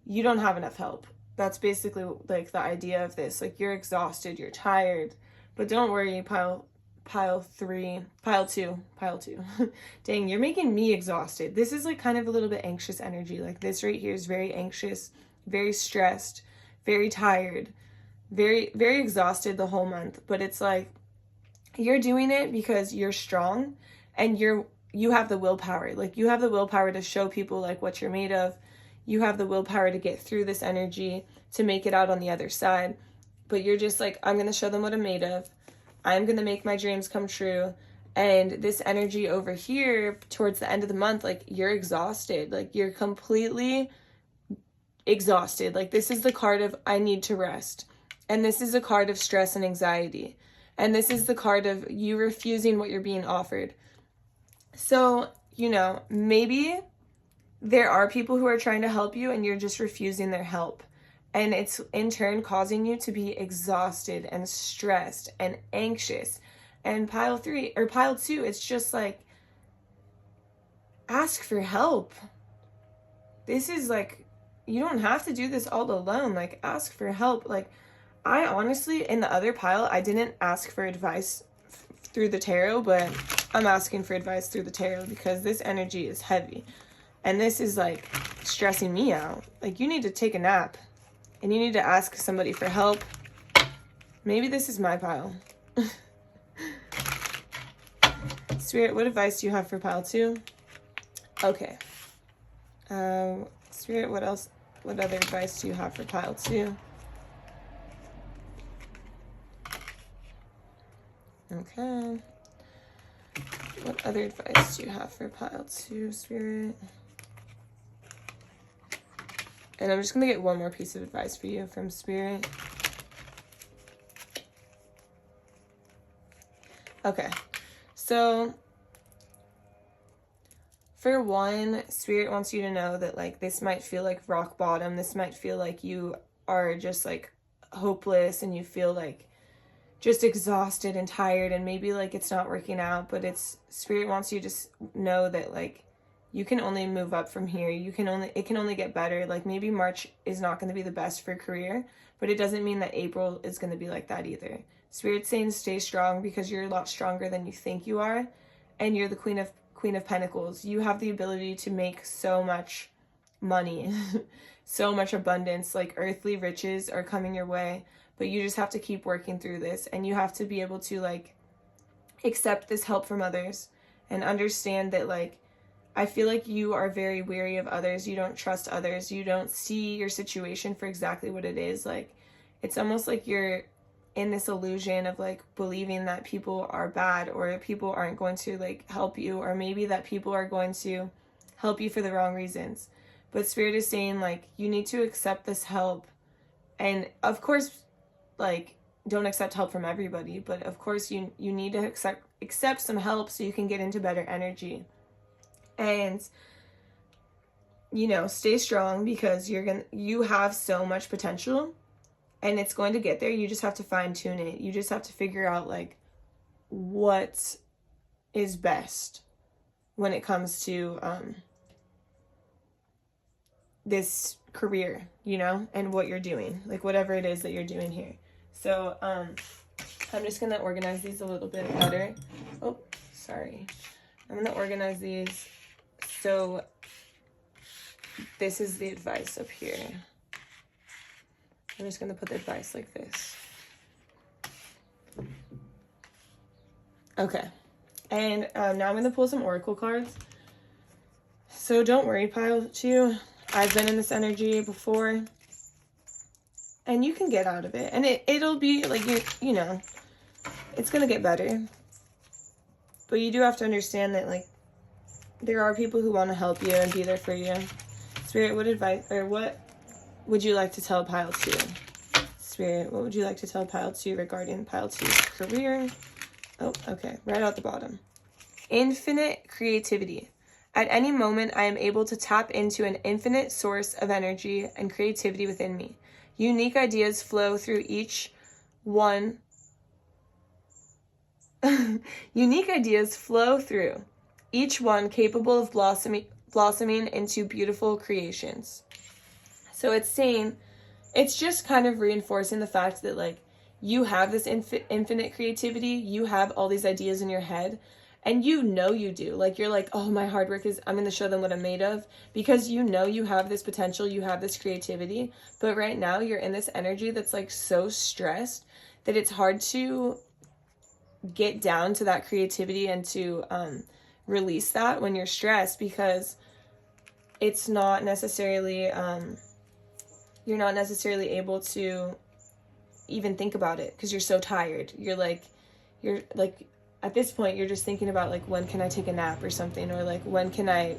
Speaker 1: you don't have enough help. That's basically like the idea of this. Like you're exhausted, you're tired, but don't worry, pile 2. Dang, you're making me exhausted. This is like kind of a little bit anxious energy. Like this right here is very anxious, very stressed, very tired, very, very exhausted the whole month. But it's like, you're doing it because you're strong and you have the willpower. Like you have the willpower to show people like what you're made of. You have the willpower to get through this energy, to make it out on the other side. But you're just like, I'm going to show them what I'm made of. I'm going to make my dreams come true. And this energy over here towards the end of the month, like you're exhausted. Like you're completely exhausted. Like this is the card of I need to rest. And this is a card of stress and anxiety. And this is the card of you refusing what you're being offered. So, you know, maybe there are people who are trying to help you and you're just refusing their help. And it's in turn causing you to be exhausted and stressed and anxious. And pile 2, it's just like, ask for help. This is like, you don't have to do this all alone. Like, ask for help. Like, I honestly, in the other pile, I didn't ask for advice through the tarot, but I'm asking for advice through the tarot because this energy is heavy. And this is like stressing me out. Like, you need to take a nap and you need to ask somebody for help. Maybe this is my pile. Spirit, what advice do you have for pile 2? Okay. Spirit, what other advice do you have for pile 2? Okay. What other advice do you have for pile 2, Spirit? And I'm just going to get one more piece of advice for you from Spirit. Okay. So, for one, Spirit wants you to know that, like, this might feel like rock bottom. This might feel like you are just, like, hopeless and you feel, like, just exhausted and tired and maybe, like, it's not working out. But Spirit wants you to know that, like, you can only move up from here. It can only get better. Like, maybe March is not going to be the best for career, but it doesn't mean that April is going to be like that either. Spirit's saying stay strong because you're a lot stronger than you think you are, and you're the Queen of Pentacles. You have the ability to make so much money, so much abundance, like earthly riches are coming your way, but you just have to keep working through this, and you have to be able to, like, accept this help from others and understand that, like, I feel like you are very wary of others. You don't trust others. You don't see your situation for exactly what it is. Like, it's almost like you're in this illusion of, like, believing that people are bad or people aren't going to, like, help you, or maybe that people are going to help you for the wrong reasons. But Spirit is saying, like, you need to accept this help. And of course, like, don't accept help from everybody, but of course you need to accept some help so you can get into better energy. And, you know, stay strong because you have so much potential and it's going to get there. You just have to fine tune it. You just have to figure out, like, what is best when it comes to this career, you know, and what you're doing, like, whatever it is that you're doing here. So I'm just gonna organize these a little bit better. Oh, sorry. I'm gonna organize these. So this is the advice up here. I'm just going to put the advice like this. Okay. And now I'm going to pull some oracle cards. So don't worry, pile 2. I've been in this energy before. And you can get out of it. And it'll be like, you know, it's going to get better. But you do have to understand that, like, there are people who want to help you and be there for you. Spirit, what advice, or what would you like to tell pile 2? Spirit, what would you like to tell pile 2 regarding pile 2's career? Oh, okay, right out the bottom. Infinite creativity. At any moment, I am able to tap into an infinite source of energy and creativity within me. Unique ideas flow through each one. Unique ideas flow through each one capable of blossoming into beautiful creations. So it's saying, it's just kind of reinforcing the fact that, like, you have this infinite creativity, you have all these ideas in your head, and you know you do. Like, you're like, oh, my hard work I'm going to show them what I'm made of, because you know you have this potential, you have this creativity, but right now you're in this energy that's, like, so stressed that it's hard to get down to that creativity and to release that when you're stressed, because it's not necessarily you're not necessarily able to even think about it because you're so tired. You're like at this point you're just thinking about, like, when can I take a nap or something, or like, when can I,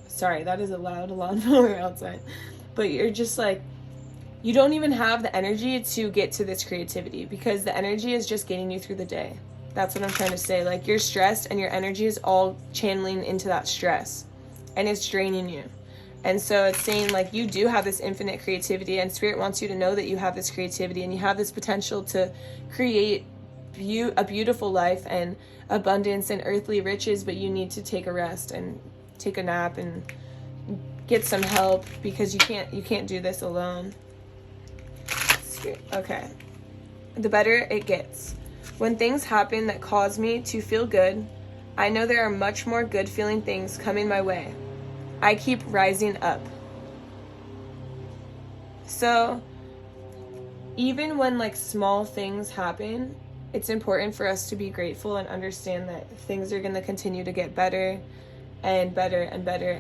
Speaker 1: sorry, that is a loud lawnmower outside, but you're just like, you don't even have the energy to get to this creativity because the energy is just getting you through the day. That's what I'm trying to say. Like, you're stressed and your energy is all channeling into that stress and it's draining you. And so it's saying, like, you do have this infinite creativity, and Spirit wants you to know that you have this creativity and you have this potential to create a beautiful life and abundance and earthly riches, but you need to take a rest and take a nap and get some help because you can't do this alone. Okay. The better it gets. When things happen that cause me to feel good, I know there are much more good feeling things coming my way. I keep rising up. So, even when like small things happen, it's important for us to be grateful and understand that things are going to continue to get better and better and better,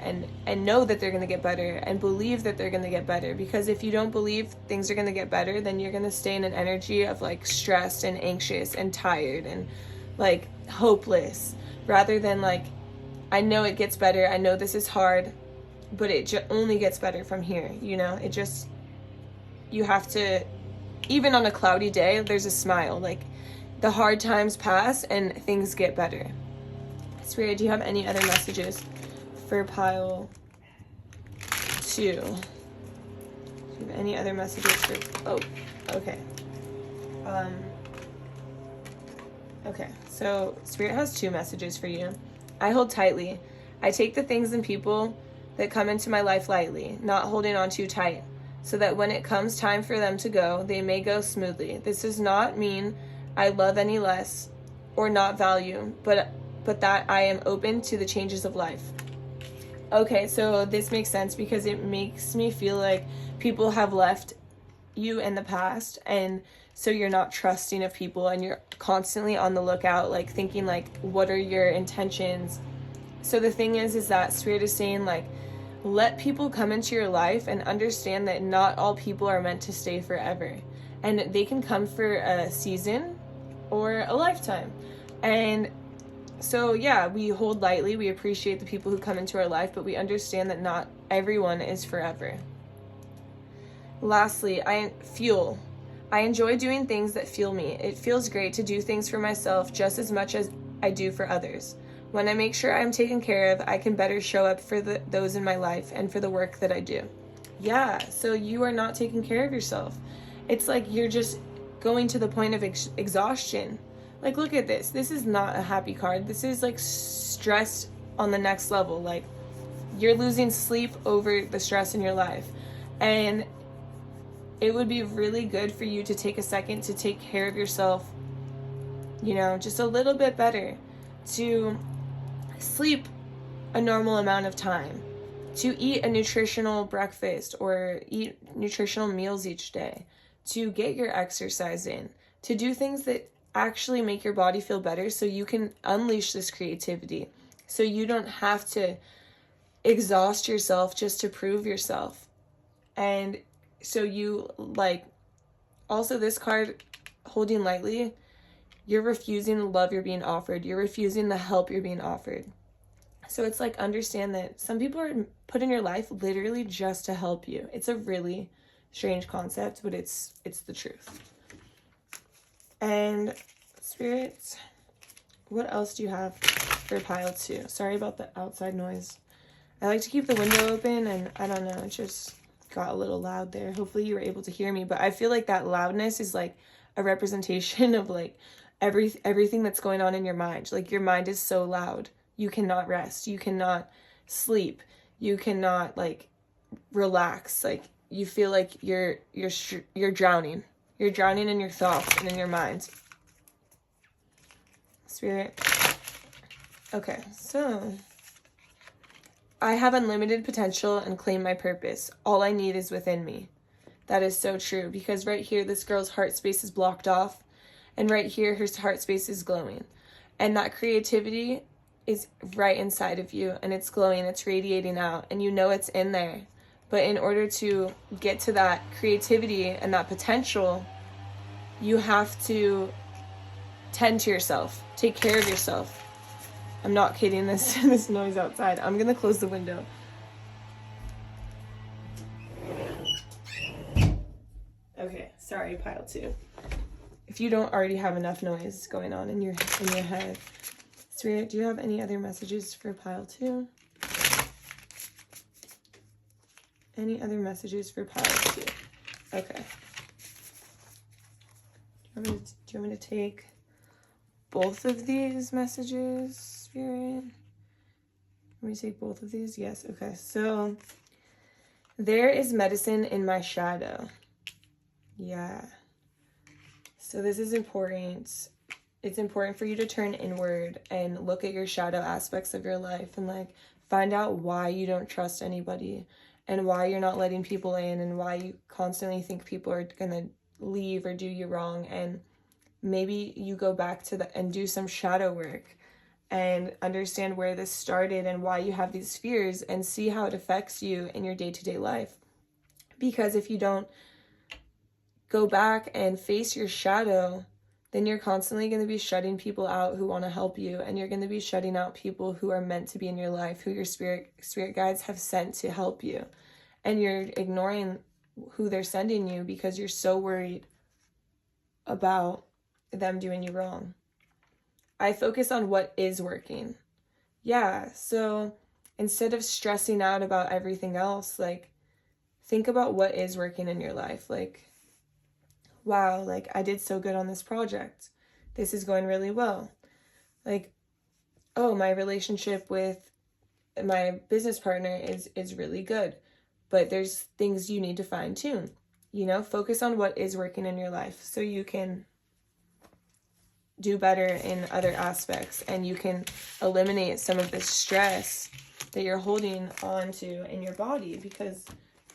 Speaker 1: and know that they're going to get better and believe that they're going to get better. Because if you don't believe things are going to get better, then you're going to stay in an energy of like stressed and anxious and tired and like hopeless, rather than like, I know it gets better, I know this is hard, but it only gets better from here, you know? It just, you have to, even on a cloudy day, there's a smile. Like, the hard times pass and things get better. Spirit, do you have any other messages for pile 2? Do you have any other messages for, oh, okay. Okay, so Spirit has 2 messages for you. I hold tightly. I take the things and people that come into my life lightly, not holding on too tight, so that when it comes time for them to go, they may go smoothly. This does not mean I love any less or not value, but that I am open to the changes of life. Okay, so this makes sense because it makes me feel like people have left you in the past, and so you're not trusting of people, and you're constantly on the lookout, like thinking like, what are your intentions? So the thing is that Spirit is saying like, let people come into your life and understand that not all people are meant to stay forever, and they can come for a season or a lifetime. And so yeah, we hold lightly, we appreciate the people who come into our life, but we understand that not everyone is forever. Lastly, I enjoy doing things that fuel me. It feels great to do things for myself just as much as I do for others. When I make sure I'm taken care of, I can better show up for those in my life and for the work that I do. Yeah, so you are not taking care of yourself. It's like you're just going to the point of exhaustion. Like, look at this. This is not a happy card. This is like stress on the next level. Like, you're losing sleep over the stress in your life. And it would be really good for you to take a second to take care of yourself, you know, just a little bit better, to sleep a normal amount of time, to eat a nutritional breakfast or eat nutritional meals each day, to get your exercise in, to do things that actually make your body feel better so you can unleash this creativity, so you don't have to exhaust yourself just to prove yourself. And so you, like, also this card, holding lightly, you're refusing the love you're being offered. You're refusing the help you're being offered. So it's like, understand that some people are put in your life literally just to help you. It's a really strange concept, but it's the truth. And Spirit, what else do you have for pile 2? Sorry about the outside noise. I like to keep the window open, and I don't know, it just got a little loud there. Hopefully you were able to hear me, but I feel like that loudness is like a representation of like everything that's going on in your mind. Like, your mind is so loud. You cannot rest. You cannot sleep. You cannot like relax. Like, you feel like you're drowning. You're drowning in your thoughts and in your mind. Spirit. Okay, so I have unlimited potential and claim my purpose. All I need is within me. That is so true, because right here, this girl's heart space is blocked off, and right here, her heart space is glowing. And that creativity is right inside of you, and it's glowing, it's radiating out, and you know it's in there. But in order to get to that creativity and that potential, you have to tend to yourself, take care of yourself. I'm not kidding, this noise outside. I'm gonna close the window. Okay, sorry, pile 2. If you don't already have enough noise going on in your head. Spirit, do you have any other messages for pile 2? Any other messages for pile 2? Okay. Do you want me to take both of these messages, Spirit? Let me take both of these? Yes, okay. So, there is medicine in my shadow. Yeah. So this is important. It's important for you to turn inward and look at your shadow aspects of your life and like find out why you don't trust anybody and why you're not letting people in and why you constantly think people are gonna leave or do you wrong. And maybe you go back to and do some shadow work and understand where this started and why you have these fears and see how it affects you in your day-to-day life. Because if you don't go back and face your shadow, then you're constantly going to be shutting people out who want to help you, and you're going to be shutting out people who are meant to be in your life, who your spirit guides have sent to help you. And you're ignoring who they're sending you because you're so worried about them doing you wrong. I focus on what is working. Yeah, so instead of stressing out about everything else, like, think about what is working in your life. Like, wow, like, I did so good on this project. This is going really well. Like, oh, my relationship with my business partner is really good. But there's things you need to fine tune. You know, focus on what is working in your life so you can do better in other aspects and you can eliminate some of the stress that you're holding on to in your body, because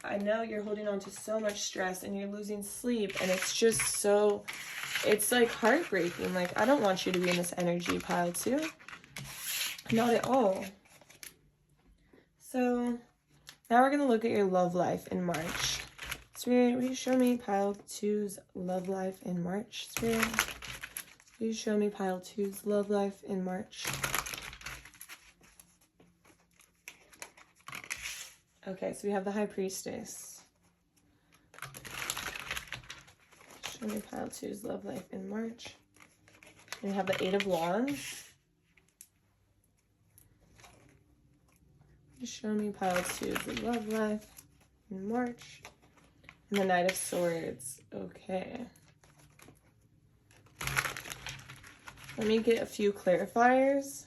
Speaker 1: I know you're holding on to so much stress and you're losing sleep, and it's just so, it's like heartbreaking. Like, I don't want you to be in this energy pile too. Not at all. So now we're going to look at your love life in March. Spirit, will you show me pile 2's love life in March? Spirit, will you show me pile 2's love life in March? Okay, so we have the High Priestess. Show me pile 2's love life in March. And we have the 8 of Wands. Show me pile 2's love life in March. And the Knight of Swords. Okay. Let me get a few clarifiers.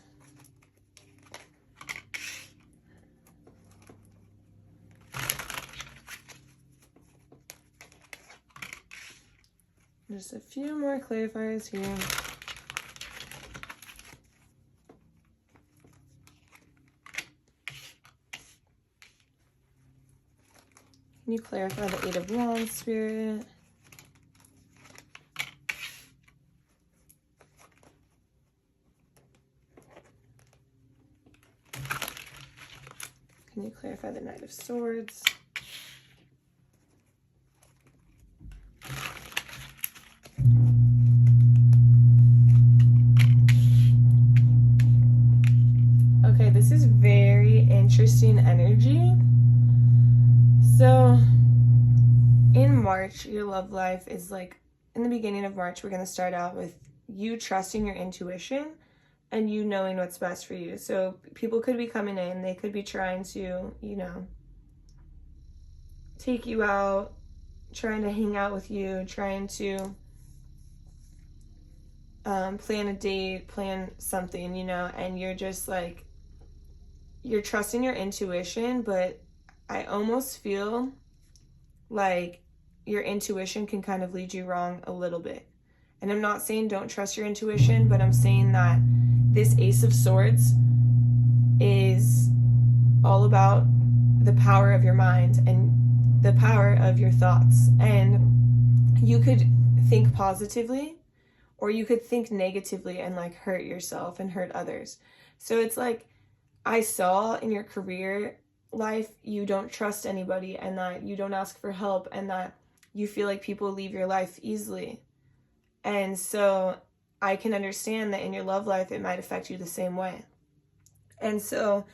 Speaker 1: Just a few more clarifiers here. Can you clarify the 8 of Wands, Spirit? Can you clarify the Knight of Swords? Okay, this is very interesting energy. So in March, your love life is like, in the beginning of March, we're going to start out with you trusting your intuition and you knowing what's best for you. So people could be coming in, they could be trying to, you know, take you out, trying to hang out with you, trying to plan a date, plan something, you know, and you're just like, you're trusting your intuition, but I almost feel like your intuition can kind of lead you wrong a little bit. And I'm not saying don't trust your intuition, but I'm saying that this Ace of Swords is all about the power of your mind and the power of your thoughts. And you could think positively or you could think negatively and like hurt yourself and hurt others. So it's like, I saw in your career life, you don't trust anybody and that you don't ask for help and that you feel like people leave your life easily. And so I can understand that in your love life, it might affect you the same way. And so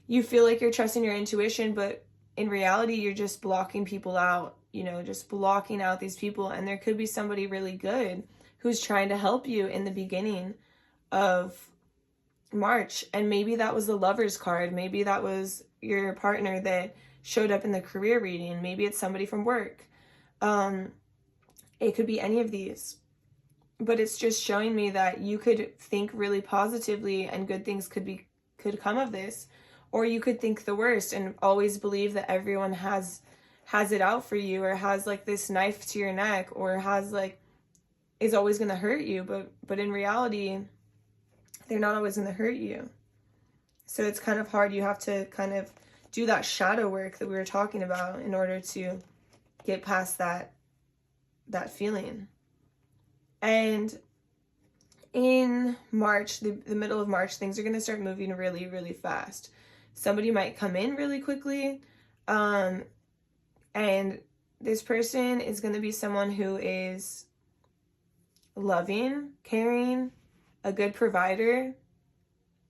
Speaker 1: you feel like you're trusting your intuition, but in reality, you're just blocking people out, you know, just blocking out these people. And there could be somebody really good who's trying to help you in the beginning of March. And maybe that was the Lover's card. Maybe that was your partner that showed up in the career reading. Maybe it's somebody from work. It could be any of these. But it's just showing me that you could think really positively and good things could come of this. Or you could think the worst and always believe that everyone has has it out for you, or has like this knife to your neck, or has like is always going to hurt you, but in reality they're not always going to hurt you. So it's kind of hard. You have to kind of do that shadow work that we were talking about in order to get past that feeling. And in March, the middle of March, things are going to start moving really, really fast. Somebody might come in really quickly, and this person is going to be someone who is loving, caring, a good provider.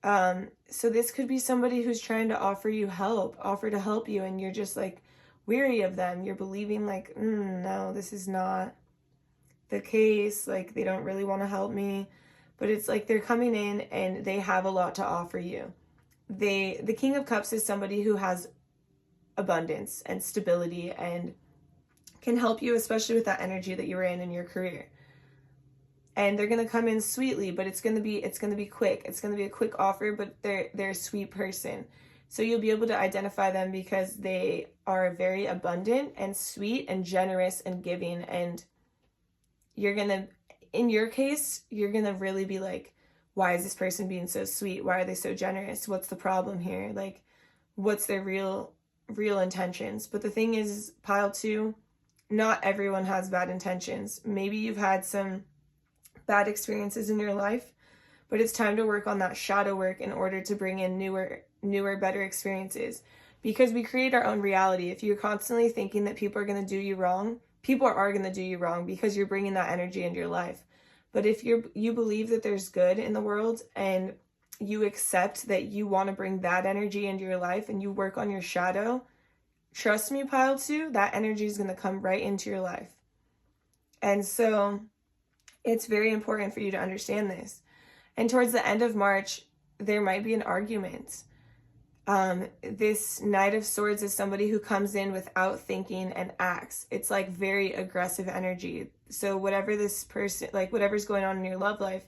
Speaker 1: So this could be somebody who's trying to offer to help you, and you're just like weary of them. You're believing like, no, this is not the case. Like, they don't really want to help me. But it's like they're coming in and they have a lot to offer you. The King of Cups is somebody who has abundance and stability and can help you, especially with that energy that you were in your career. And they're going to come in sweetly, but it's going to be quick. It's going to be a quick offer, but they're a sweet person. So you'll be able to identify them because they are very abundant and sweet and generous and giving. And you're going to, in your case, you're going to really be like, why is this person being so sweet? Why are they so generous? What's the problem here? Like, what's their real intentions? But the thing is, pile 2, not everyone has bad intentions. Maybe you've had some bad experiences in your life, but it's time to work on that shadow work in order to bring in newer, better experiences, because we create our own reality. If you're constantly thinking that people are going to do you wrong, people are going to do you wrong because you're bringing that energy into your life. But if you believe that there's good in the world and you accept that you want to bring that energy into your life and you work on your shadow, trust me, pile 2, that energy is going to come right into your life. And so it's very important for you to understand this. And towards the end of March, there might be an argument. This Knight of Swords is somebody who comes in without thinking and acts. It's like very aggressive energy. So whatever this person, like whatever's going on in your love life,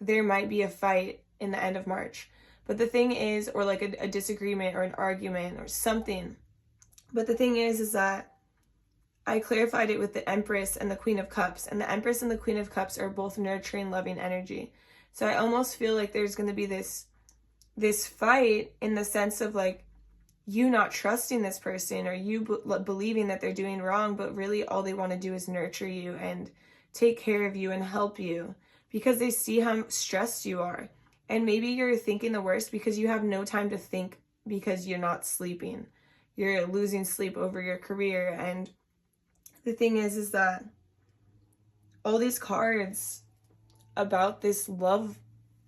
Speaker 1: there might be a fight in the end of March. But the thing is, or like a disagreement or an argument or something. But the thing is that I clarified it with the Empress and the Queen of Cups. And the Empress and the Queen of Cups are both nurturing, loving energy. So I almost feel like there's going to be this fight in the sense of like you not trusting this person, or you believing that they're doing wrong, but really all they want to do is nurture you and take care of you and help you because they see how stressed you are. And maybe you're thinking the worst because you have no time to think because you're not sleeping. You're losing sleep over your career. And the thing is that all these cards about this love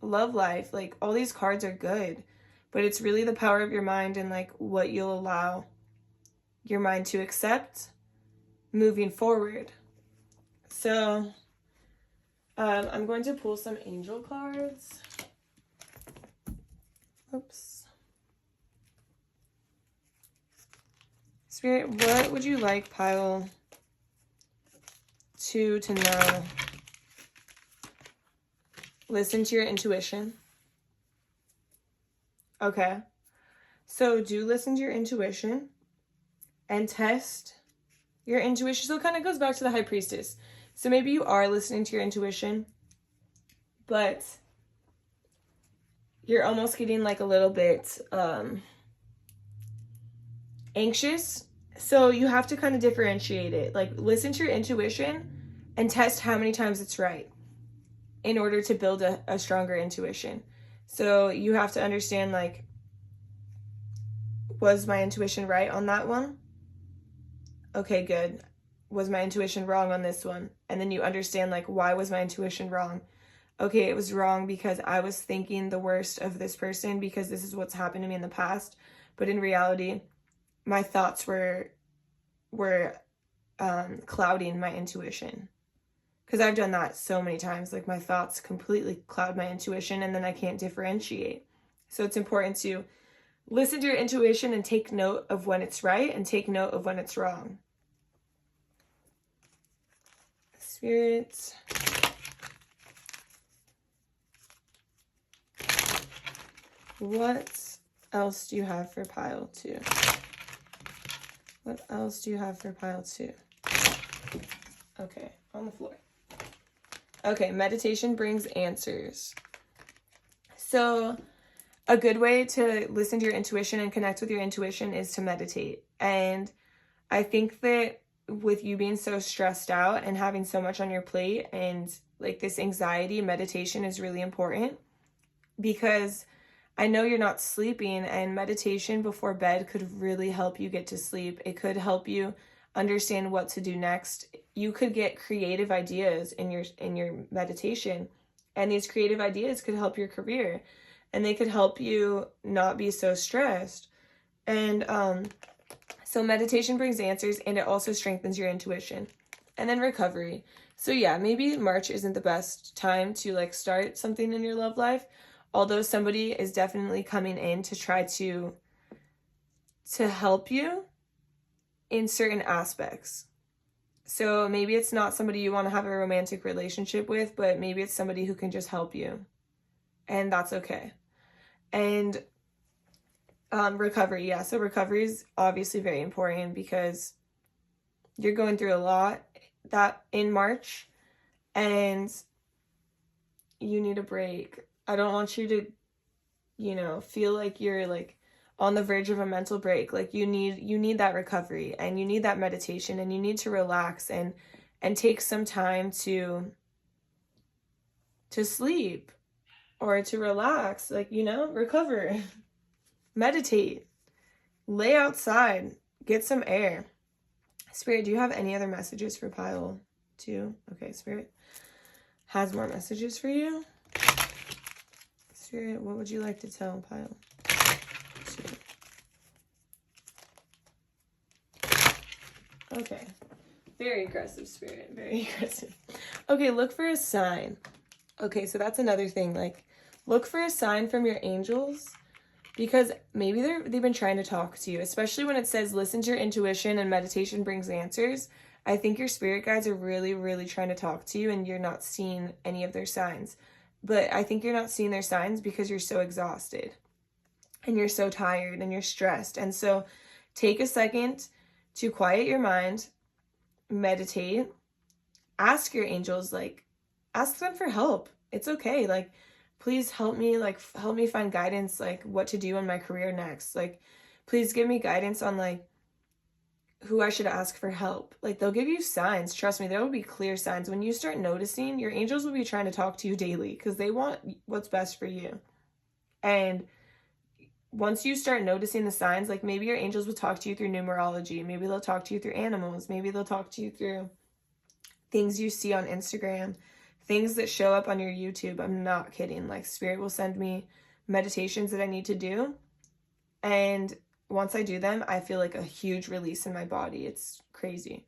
Speaker 1: life, like all these cards are good, but it's really the power of your mind and like what you'll allow your mind to accept moving forward. So I'm going to pull some angel cards. Oops. Spirit, what would you like pile 2 to know? Listen to your intuition. Okay. So do listen to your intuition and test your intuition. So it kind of goes back to the High Priestess. So maybe you are listening to your intuition, but you're almost getting like a little bit anxious. So you have to kind of differentiate it. Like, listen to your intuition and test how many times it's right in order to build a stronger intuition. So you have to understand, like, was my intuition right on that one? Okay, good. Was my intuition wrong on this one? And then you understand, like, why was my intuition wrong? Okay, it was wrong because I was thinking the worst of this person because this is what's happened to me in the past. But in reality, my thoughts were clouding my intuition. Because I've done that so many times. Like, my thoughts completely cloud my intuition and then I can't differentiate. So it's important to listen to your intuition and take note of when it's right and take note of when it's wrong. Spirit. What else do you have for pile 2? What else do you have for pile 2? Okay, on the floor. Okay, meditation brings answers. So a good way to listen to your intuition and connect with your intuition is to meditate. And I think that with you being so stressed out and having so much on your plate and like this anxiety, meditation is really important, because I know you're not sleeping, and meditation before bed could really help you get to sleep. It could help you understand what to do next. You could get creative ideas in your meditation, and these creative ideas could help your career, and they could help you not be so stressed. And so meditation brings answers, and it also strengthens your intuition. And then recovery. So yeah, maybe March isn't the best time to like start something in your love life, although somebody is definitely coming in to try to help you in certain aspects. So maybe it's not somebody you want to have a romantic relationship with, but maybe it's somebody who can just help you. And that's okay. And recovery, yeah. So recovery is obviously very important, because you're going through a lot that in March, and you need a break. I don't want you to, feel like you're like on the verge of a mental break. Like you need that recovery, and you need that meditation, and you need to relax and take some time to sleep or to relax, like, recover. Meditate, lay outside, get some air. Spirit, do you have any other messages for pile 2? Okay, Spirit has more messages for you. Spirit, what would you like to tell pile 2? Okay. Very aggressive, Spirit. Very aggressive. Okay, look for a sign. Okay, so that's another thing. Like, look for a sign from your angels, because maybe they've been trying to talk to you, especially when it says listen to your intuition and meditation brings answers. I think your spirit guides are really, really trying to talk to you, and you're not seeing any of their signs. But I think you're not seeing their signs because you're so exhausted, and you're so tired, and you're stressed. And so take a second to quiet your mind, meditate, ask your angels, like, ask them for help. It's okay. Like, please help me find guidance, like what to do in my career next. Like, please give me guidance on like who I should ask for help. Like, they'll give you signs. Trust me, there will be clear signs. When you start noticing, your angels will be trying to talk to you daily, because they want what's best for you. And once you start noticing the signs, like maybe your angels will talk to you through numerology. Maybe they'll talk to you through animals. Maybe they'll talk to you through things you see on Instagram, things that show up on your YouTube. I'm not kidding. Like, Spirit will send me meditations that I need to do, and once I do them, I feel like a huge release in my body. It's crazy.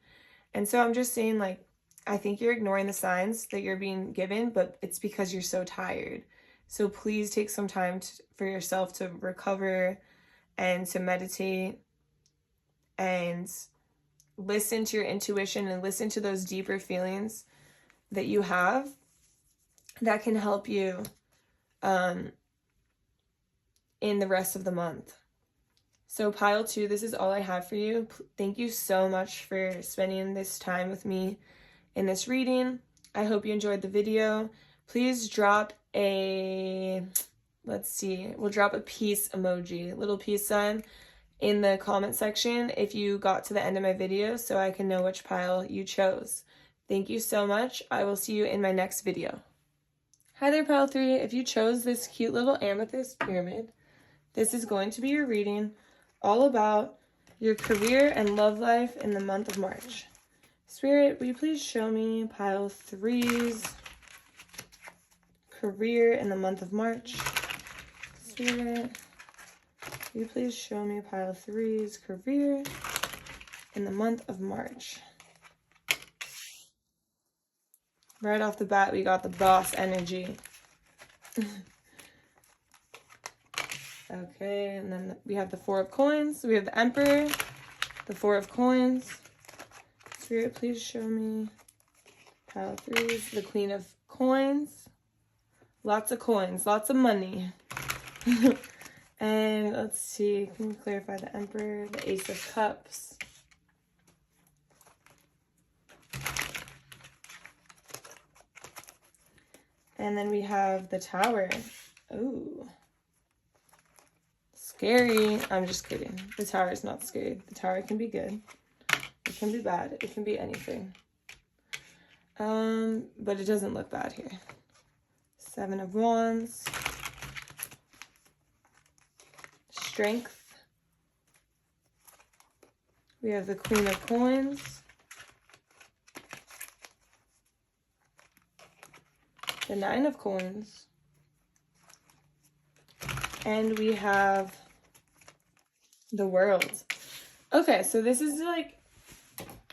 Speaker 1: And so I'm just saying, like, I think you're ignoring the signs that you're being given, but it's because you're so tired. So please take some time for yourself to recover and to meditate and listen to your intuition and listen to those deeper feelings that you have that can help you in the rest of the month. So pile 2, this is all I have for you. Thank you so much for spending this time with me in this reading. I hope you enjoyed the video. Please drop we'll drop a peace emoji, little peace sign, in the comment section if you got to the end of my video, so I can know which pile you chose. Thank you so much. I will see you in my next video. Hi there, pile 3. If you chose this cute little amethyst pyramid, this is going to be your reading all about your career and love life in the month of March. Spirit, will you please show me pile 3's career in the month of March? Spirit, will you please show me pile 3's career in the month of March? Right off the bat, we got the boss energy. Okay, and then we have the 4 of coins. We have the Emperor, the 4 of coins. Spirit, please show me pile 3's, the Queen of coins. Lots of coins, lots of money. And let's see, can you clarify the Emperor, the Ace of Cups, And then we have the Tower. Ooh. Scary. I'm just kidding. The Tower is not scary. The Tower can be good. It can be bad. It can be anything. But it doesn't look bad here. 7 of Wands. Strength. We have the Queen of Coins. The 9 of Coins. And we have the World. Okay, so this is like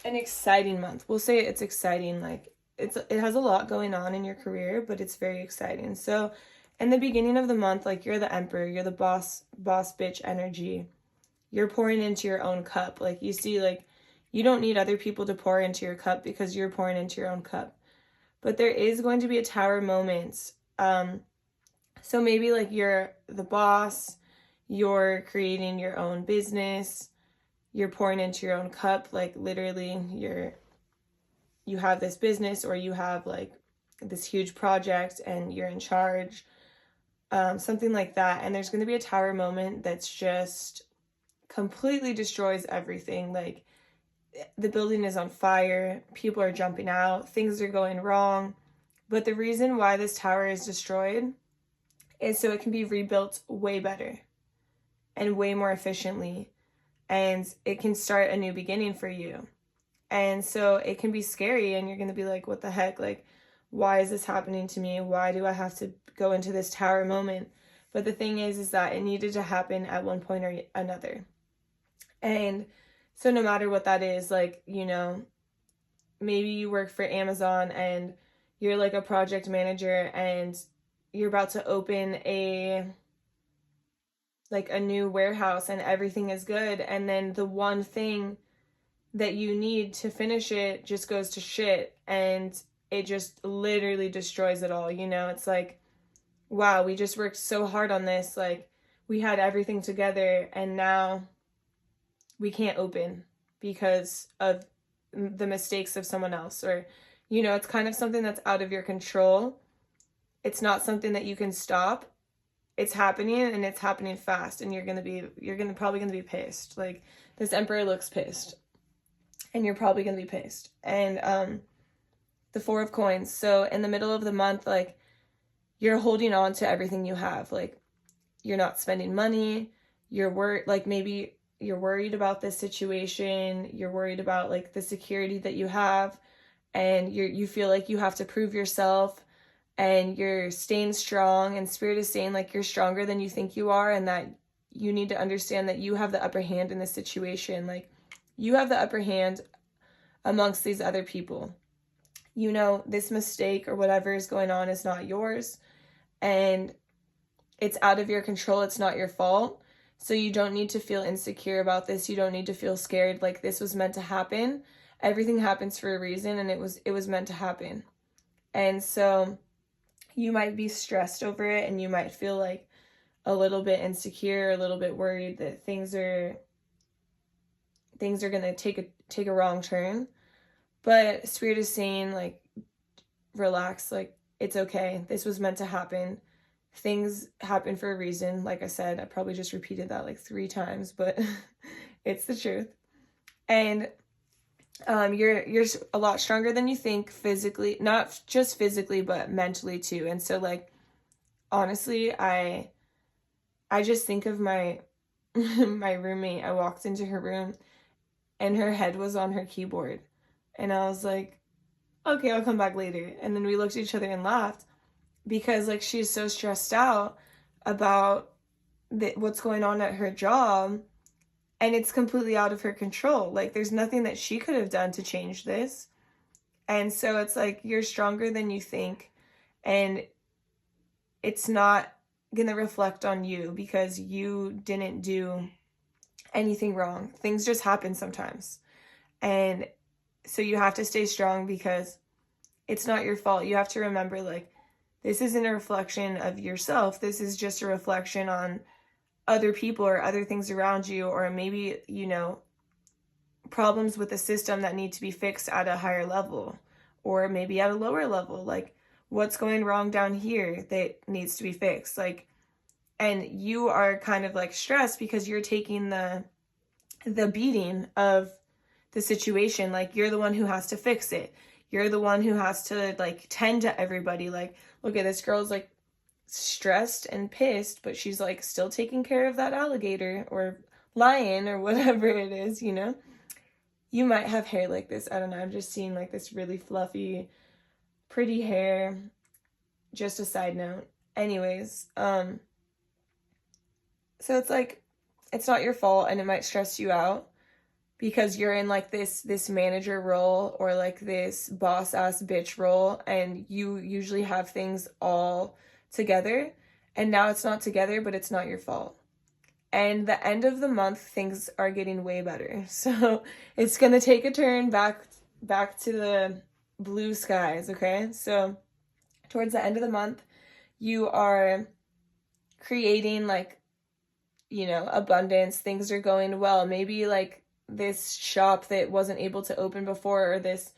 Speaker 1: an exciting month. We'll say it's exciting. Like it has a lot going on in your career, but it's very exciting. So in the beginning of the month, like you're the Emperor, you're the boss bitch energy. You're pouring into your own cup. Like you see, like you don't need other people to pour into your cup because you're pouring into your own cup. But there is going to be a Tower moment. So maybe like you're the boss, you're creating your own business, you're pouring into your own cup, like literally you have this business or you have like this huge project and you're in charge, something like that. And there's going to be a Tower moment that's just completely destroys everything. Like the building is on fire, people are jumping out, things are going wrong. But the reason why this Tower is destroyed is so it can be rebuilt way better and way more efficiently. And it can start a new beginning for you. And so it can be scary and you're going to be like, what the heck? Like, why is this happening to me? Why do I have to go into this Tower moment? But the thing is that it needed to happen at one point or another. And so no matter what that is, like, you know, maybe you work for Amazon and you're like a project manager and you're about to open a new warehouse and everything is good. And then the one thing that you need to finish it just goes to shit and it just literally destroys it all. You know, it's like, wow, we just worked so hard on this. Like we had everything together and now we can't open because of the mistakes of someone else. Or, you know, it's kind of something that's out of your control. It's not something that you can stop. It's happening and it's happening fast and you're probably gonna be pissed. Like this Emperor looks pissed and you're probably gonna be pissed. And the 4 of Coins. So in the middle of the month, like you're holding on to everything you have. Like you're not spending money. Maybe you're worried about this situation. You're worried about like the security that you have and you feel like you have to prove yourself. And you're staying strong, and Spirit is saying like you're stronger than you think you are, and that you need to understand that you have the upper hand in this situation. Like you have the upper hand amongst these other people. You know, this mistake or whatever is going on is not yours and it's out of your control. It's not your fault. So you don't need to feel insecure about this. You don't need to feel scared. Like this was meant to happen. Everything happens for a reason and it was meant to happen. And so you might be stressed over it and you might feel like a little bit insecure, a little bit worried that things are going to take a wrong turn. But Spirit is saying like relax, like it's okay. This was meant to happen. Things happen for a reason. Like I said, I probably just repeated that like 3 times, but it's the truth. And you're a lot stronger than you think physically, not just physically, but mentally too. And so like, honestly, I just think of my roommate. I walked into her room and her head was on her keyboard and I was like, okay, I'll come back later. And then we looked at each other and laughed because like, she's so stressed out about what's going on at her job. And it's completely out of her control. Like, there's nothing that she could have done to change this. And so it's like, you're stronger than you think. And it's not going to reflect on you because you didn't do anything wrong. Things just happen sometimes. And so you have to stay strong because it's not your fault. You have to remember, like, this isn't a reflection of yourself. This is just a reflection on other people or other things around you, or maybe, you know, problems with the system that need to be fixed at a higher level or maybe at a lower level. Like what's going wrong down here that needs to be fixed? Like, and you are kind of like stressed because you're taking the beating of the situation. Like, you're the one who has to fix it. You're the one who has to like tend to everybody. Like, look at this girl's like stressed and pissed, but she's like still taking care of that alligator or lion or whatever it is, you know? You might have hair like this. I don't know. I'm just seeing like this really fluffy, pretty hair. Just a side note. Anyways, so it's like, it's not your fault, and it might stress you out because you're in like this manager role or like this boss ass bitch role, and you usually have things all together, and now it's not together, but it's not your fault. And the end of the month, things are getting way better. So it's going to take a turn back to the blue skies, okay? So towards the end of the month, you are creating like, you know, abundance. Things are going well. Maybe like this shop that wasn't able to open before, or this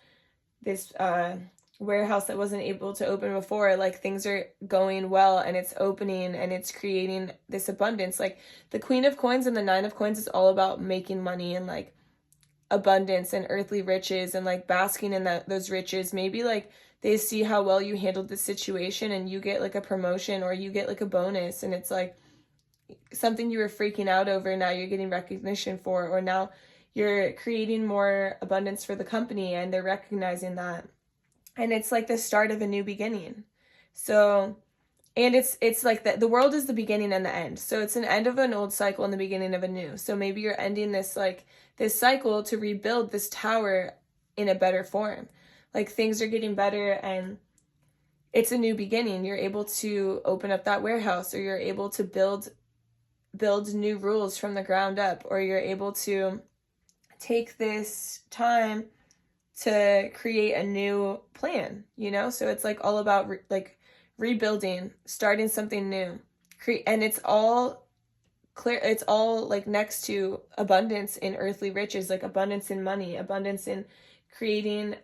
Speaker 1: warehouse that wasn't able to open before, like things are going well and it's opening and it's creating this abundance. Like the Queen of Coins and the Nine of Coins is all about making money and like abundance and earthly riches and like basking in those riches. Maybe like they see how well you handled the situation and you get like a promotion or you get like a bonus, and it's like something you were freaking out over, now you're getting recognition for, or now you're creating more abundance for the company and they're recognizing that. And it's like the start of a new beginning. So, and it's like the world is the beginning and the end. So it's an end of an old cycle and the beginning of a new. So maybe you're ending this cycle to rebuild this tower in a better form. Like things are getting better and it's a new beginning. You're able to open up that warehouse, or you're able to build new rules from the ground up, or you're able to take this time to create a new plan, you know? So it's like all about rebuilding, starting something new. And it's all clear. It's all like next to abundance in earthly riches, like abundance in money, abundance in creating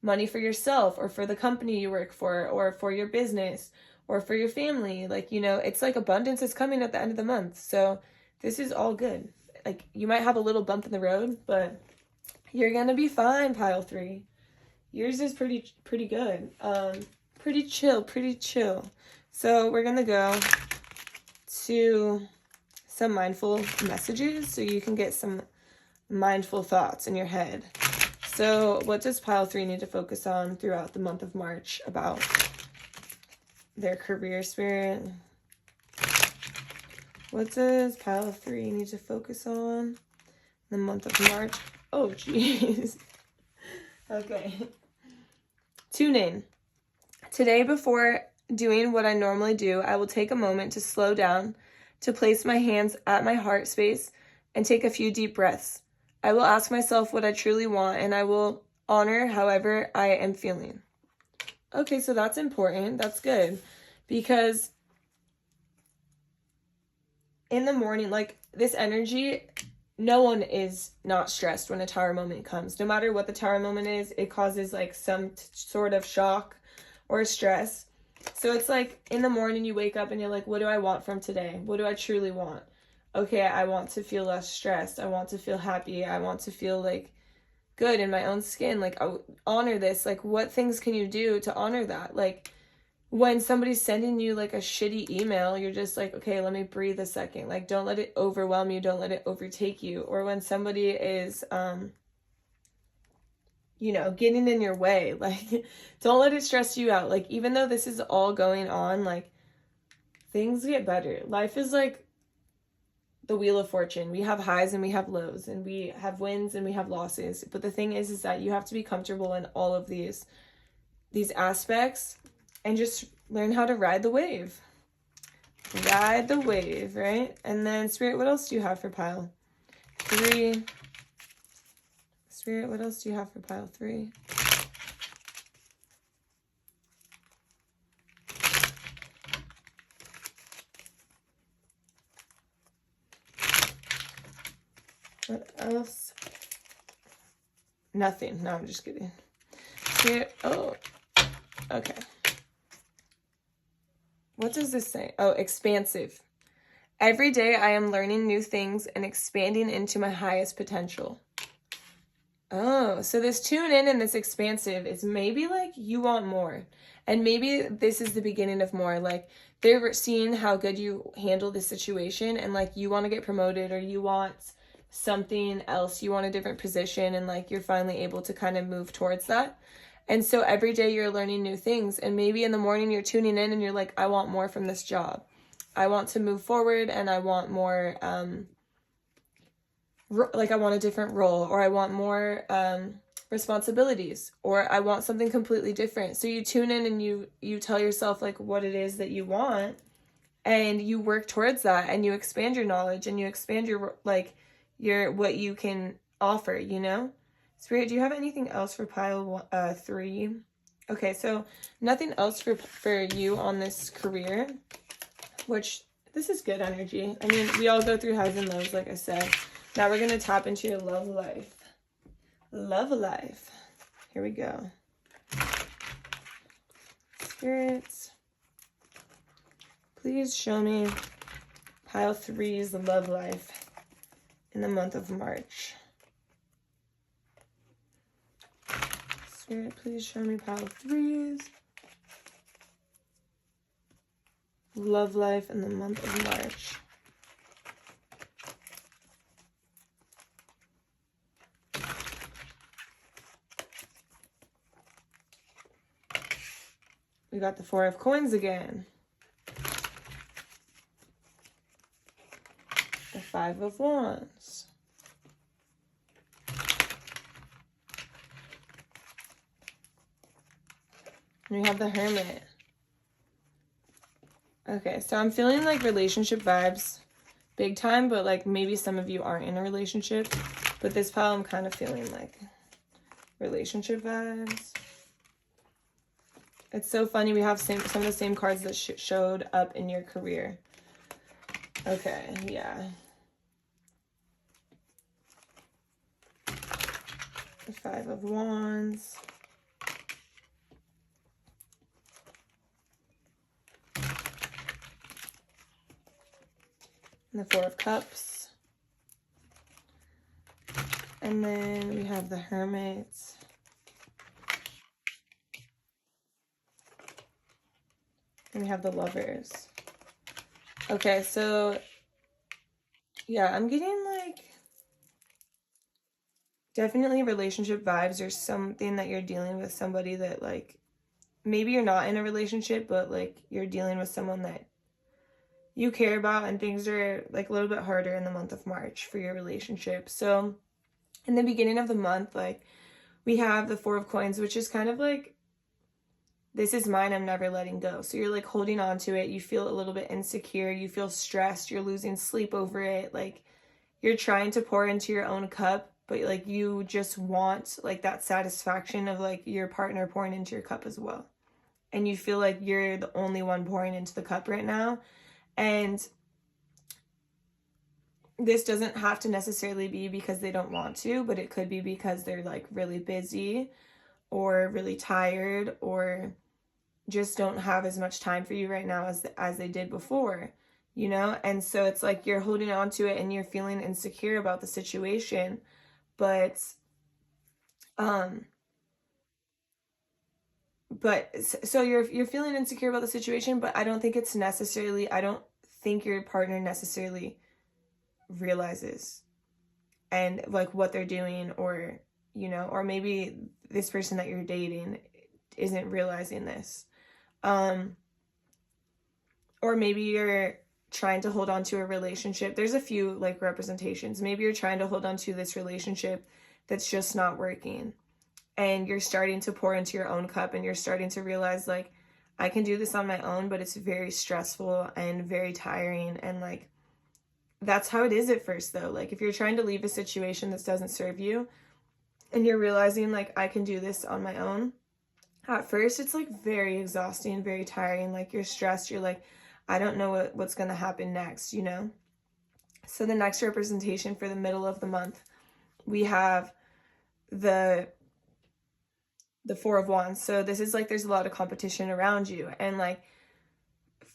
Speaker 1: money for yourself or for the company you work for or for your business or for your family. Like, you know, it's like abundance is coming at the end of the month. So this is all good. Like you might have a little bump in the road, but you're gonna be fine, pile 3. Yours is pretty good. Pretty chill. So we're gonna go to some mindful messages so you can get some mindful thoughts in your head. So what does pile 3 need to focus on throughout the month of March about their career, spirit? What does pile 3 need to focus on in the month of March? Oh, jeez. Okay. Tune in. Today, before doing what I normally do, I will take a moment to slow down, to place my hands at my heart space, and take a few deep breaths. I will ask myself what I truly want, and I will honor however I am feeling. Okay, so that's important. That's good. Because in the morning, like this energy, no one is not stressed when a tower moment comes. No matter what the tower moment is, it causes like some sort of shock or stress. So it's like in the morning you wake up and you're like, what do I want from today? What do I truly want? Okay, I want to feel less stressed. I want to feel happy. I want to feel like good in my own skin. Like, honor this. Like, what things can you do to honor that? Like, when somebody's sending you like a shitty email, you're just like, okay, let me breathe a second. Like, don't let it overwhelm you. Don't let it overtake you. Or when somebody is, you know, getting in your way, like, don't let it stress you out. Like, even though this is all going on, like, things get better. Life is like the Wheel of Fortune. We have highs and we have lows, and we have wins and we have losses. But the thing is that you have to be comfortable in all of these aspects and just learn how to ride the wave. Ride the wave, right? And then, Spirit, what else do you have for pile 3? Spirit, what else do you have for pile 3? What else? Nothing. No, I'm just kidding. Spirit, oh, okay. what does this say? Oh, expansive. Every day I am learning new things and expanding into my highest potential. Oh, so this tune in and this expansive is maybe like you want more. And maybe this is the beginning of more. Like they're seeing how good you handle the situation and like you want to get promoted or you want something else. You want a different position and like you're finally able to kind of move towards that. And so every day you're learning new things. And maybe in the morning you're tuning in and you're like, I want more from this job. I want to move forward and I want more, like I want a different role or I want more responsibilities or I want something completely different. So you tune in and you tell yourself like what it is that you want and you work towards that and you expand your knowledge and you expand your like your what you can offer, you know? Spirit, do you have anything else for pile 3? Okay, so nothing else for you on this career, which this is good energy. I mean, we all go through highs and lows, like I said. Now we're going to tap into your love life. Love life. Here we go. Spirits, please show me pile 3's love life in the month of March. Spirit, please show me pile 3's love life in the month of March. We got the 4 of coins again. The 5 of wands. And we have the hermit. Okay, so I'm feeling like relationship vibes big time, but like maybe some of you aren't in a relationship. But this pile, I'm kind of feeling like relationship vibes. It's so funny. We have some of the same cards that showed up in your career. Okay, yeah. The 5 of wands. And the 4 of cups. And then we have the hermit. And we have the lovers. Okay, so yeah, I'm getting like definitely relationship vibes or something that you're dealing with somebody that like maybe you're not in a relationship, but like you're dealing with someone that you care about and things are like a little bit harder in the month of March for your relationship. So in the beginning of the month, like we have the 4 of coins, which is kind of like, this is mine, I'm never letting go. So you're like holding on to it. You feel a little bit insecure. You feel stressed. You're losing sleep over it. Like you're trying to pour into your own cup, but like you just want like that satisfaction of like your partner pouring into your cup as well. And you feel like you're the only one pouring into the cup right now. And this doesn't have to necessarily be because they don't want to, but it could be because they're like really busy or really tired or just don't have as much time for you right now as they did before, you know? And so it's like you're holding on to it and you're feeling insecure about the situation, but so you're feeling insecure about the situation, but I don't think your partner necessarily realizes and like what they're doing, or you know, or maybe this person that you're dating isn't realizing this, or maybe you're trying to hold on to a relationship. There's a few like representations. Maybe you're trying to hold on to this relationship that's just not working, and you're starting to pour into your own cup and you're starting to realize like, I can do this on my own, but it's very stressful and very tiring. And like, that's how it is at first though. Like if you're trying to leave a situation that doesn't serve you and you're realizing like, I can do this on my own, at first it's like very exhausting, very tiring. Like you're stressed. You're like, I don't know what's going to happen next, you know? So the next representation for the middle of the month, we have the 4 of wands. So this is like, there's a lot of competition around you. And like,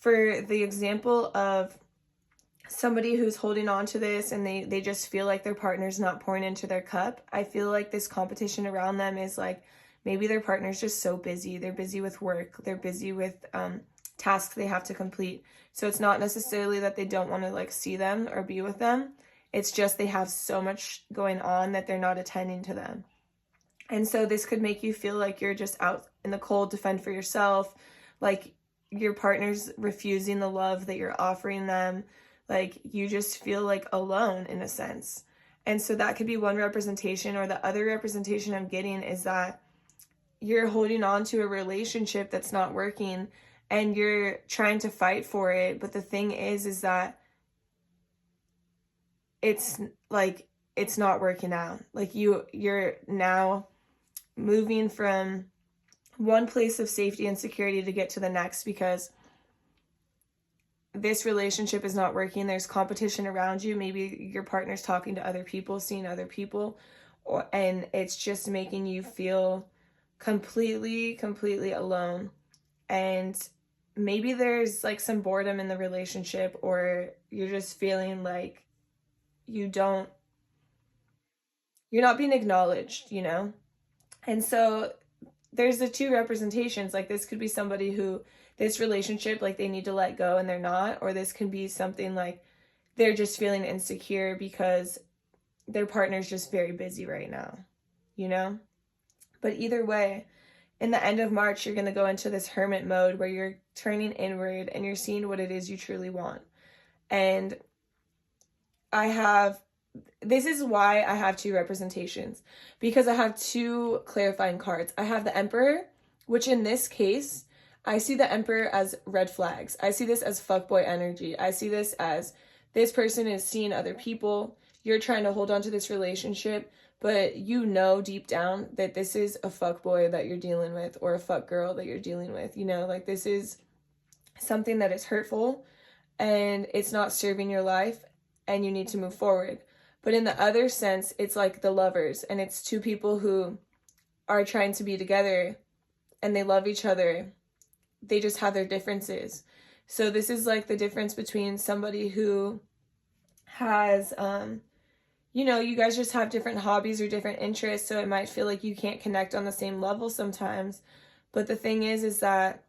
Speaker 1: for the example of somebody who's holding on to this and they just feel like their partner's not pouring into their cup, I feel like this competition around them is like, maybe their partner's just so busy. They're busy with work. They're busy with tasks they have to complete. So it's not necessarily that they don't want to like see them or be with them. It's just they have so much going on that they're not attending to them. And so this could make you feel like you're just out in the cold to fend for yourself, like your partner's refusing the love that you're offering them, like you just feel like alone in a sense. And so that could be one representation, or the other representation I'm getting is that you're holding on to a relationship that's not working and you're trying to fight for it. But the thing is that it's like, it's not working out. Like you're now moving from one place of safety and security to get to the next because this relationship is not working. There's competition around you. Maybe your partner's talking to other people, seeing other people, and it's just making you feel completely alone. And maybe there's like some boredom in the relationship, or you're just feeling like you're not being acknowledged, you know? And so there's the two representations. Like this could be somebody who this relationship, like they need to let go and they're not, or this can be something like they're just feeling insecure because their partner's just very busy right now, you know? But either way, in the end of March, you're going to go into this hermit mode where you're turning inward and you're seeing what it is you truly want. And this is why I have two representations, because I have two clarifying cards. I have the Emperor, which in this case, I see the Emperor as red flags. I see this as fuckboy energy. I see this as this person is seeing other people. You're trying to hold on to this relationship, but you know deep down that this is a fuckboy that you're dealing with, or a fuck girl that you're dealing with. You know, like this is something that is hurtful and it's not serving your life and you need to move forward. But in the other sense, it's like the Lovers, and it's two people who are trying to be together and they love each other. They just have their differences. So this is like the difference between somebody who has, you guys just have different hobbies or different interests, so it might feel like you can't connect on the same level sometimes. But the thing is that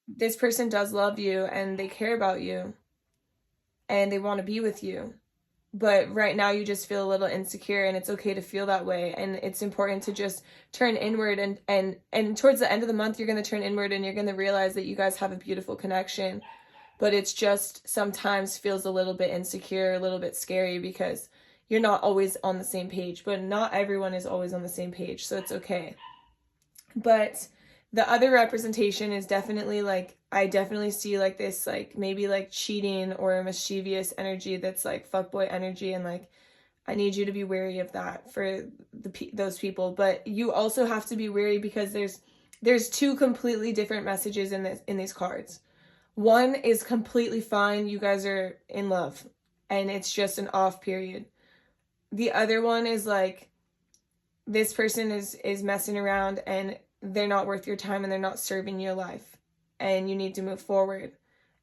Speaker 1: this person does love you and they care about you and they want to be with you. But right now you just feel a little insecure, and it's okay to feel that way. And it's important to just turn inward, and towards the end of the month, you're going to turn inward and you're going to realize that you guys have a beautiful connection. But it's just sometimes feels a little bit insecure, a little bit scary, because you're not always on the same page. But not everyone is always on the same page, so it's okay. But the other representation is definitely like, I definitely see like this, like maybe like cheating or mischievous energy that's like fuckboy energy, and like I need you to be wary of that for those people. But you also have to be wary because there's two completely different messages in these cards. One is completely fine, you guys are in love and it's just an off period. The other one is like this person is messing around and they're not worth your time and they're not serving your life and you need to move forward.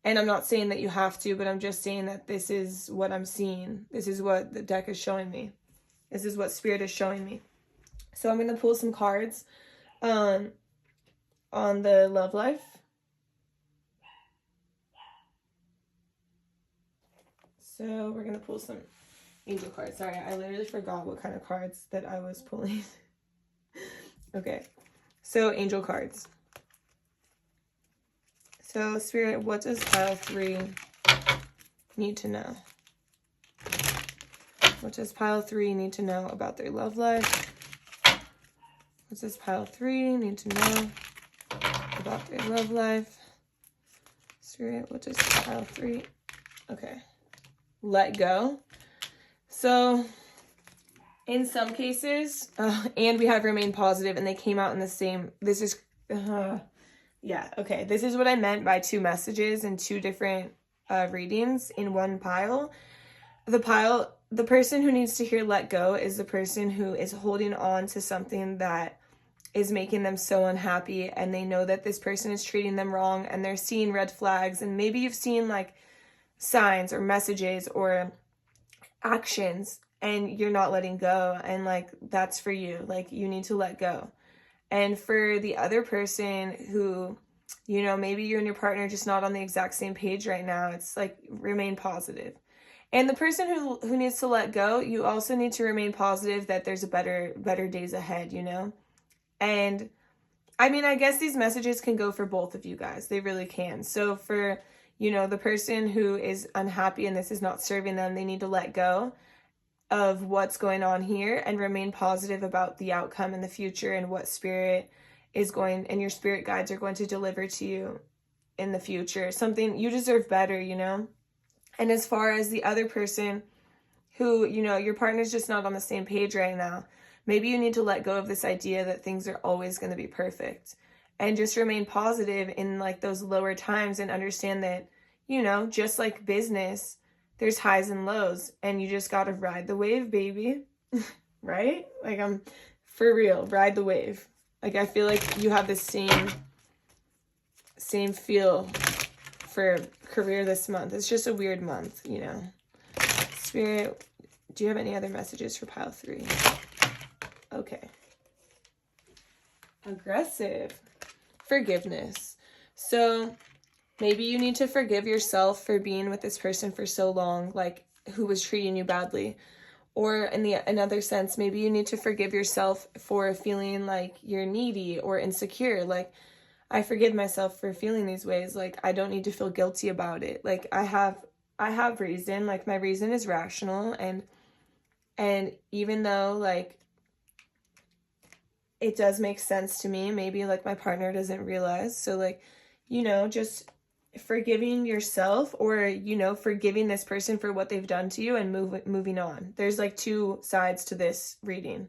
Speaker 1: And I'm not saying that you have to, but I'm just saying that this is what I'm seeing. This is what the deck is showing me. This is what Spirit is showing me. So I'm going to pull some cards on the love life. So we're going to pull some angel cards. Sorry, I literally forgot what kind of cards that I was pulling. Okay. So, angel cards. So, Spirit, what does pile 3 need to know? What does pile 3 need to know about their love life? What does pile 3 need to know about their love life? Spirit, what does pile 3? Okay. Let go. So, in some cases, and we have remain positive, and they came out in the same, this is, yeah, okay. This is what I meant by two messages and two different readings in one pile. The person who needs to hear let go is the person who is holding on to something that is making them so unhappy, and they know that this person is treating them wrong, and they're seeing red flags, and maybe you've seen like signs or messages or actions, and you're not letting go, and like that's for you. Like you need to let go. And for the other person who, you know, maybe you and your partner are just not on the exact same page right now, it's like remain positive. And the person who needs to let go, you also need to remain positive that there's a better days ahead, you know? And I mean, I guess these messages can go for both of you guys. They really can. So for, you know, the person who is unhappy and this is not serving them, they need to let go of what's going on here and remain positive about the outcome in the future and what spirit is going, and your spirit guides are going to deliver to you in the future. Something you deserve better, you know? And as far as the other person who, you know, your partner's just not on the same page right now, maybe you need to let go of this idea that things are always going to be perfect and just remain positive in like those lower times and understand that, you know, just like business, there's highs and lows, and you just got to ride the wave, baby. Right? Like, I'm for real, ride the wave. Like, I feel like you have the same feel for career this month. It's just a weird month, you know. Spirit, do you have any other messages for pile 3? Okay. Aggressive. Forgiveness. So maybe you need to forgive yourself for being with this person for so long, like who was treating you badly. Or in another sense, maybe you need to forgive yourself for feeling like you're needy or insecure. Like, I forgive myself for feeling these ways. Like, I don't need to feel guilty about it. Like, I have reason. Like, my reason is rational, and even though like it does make sense to me, maybe like my partner doesn't realize. So like, you know, just forgiving yourself, or, you know, forgiving this person for what they've done to you and moving on. There's like 2 sides to this reading.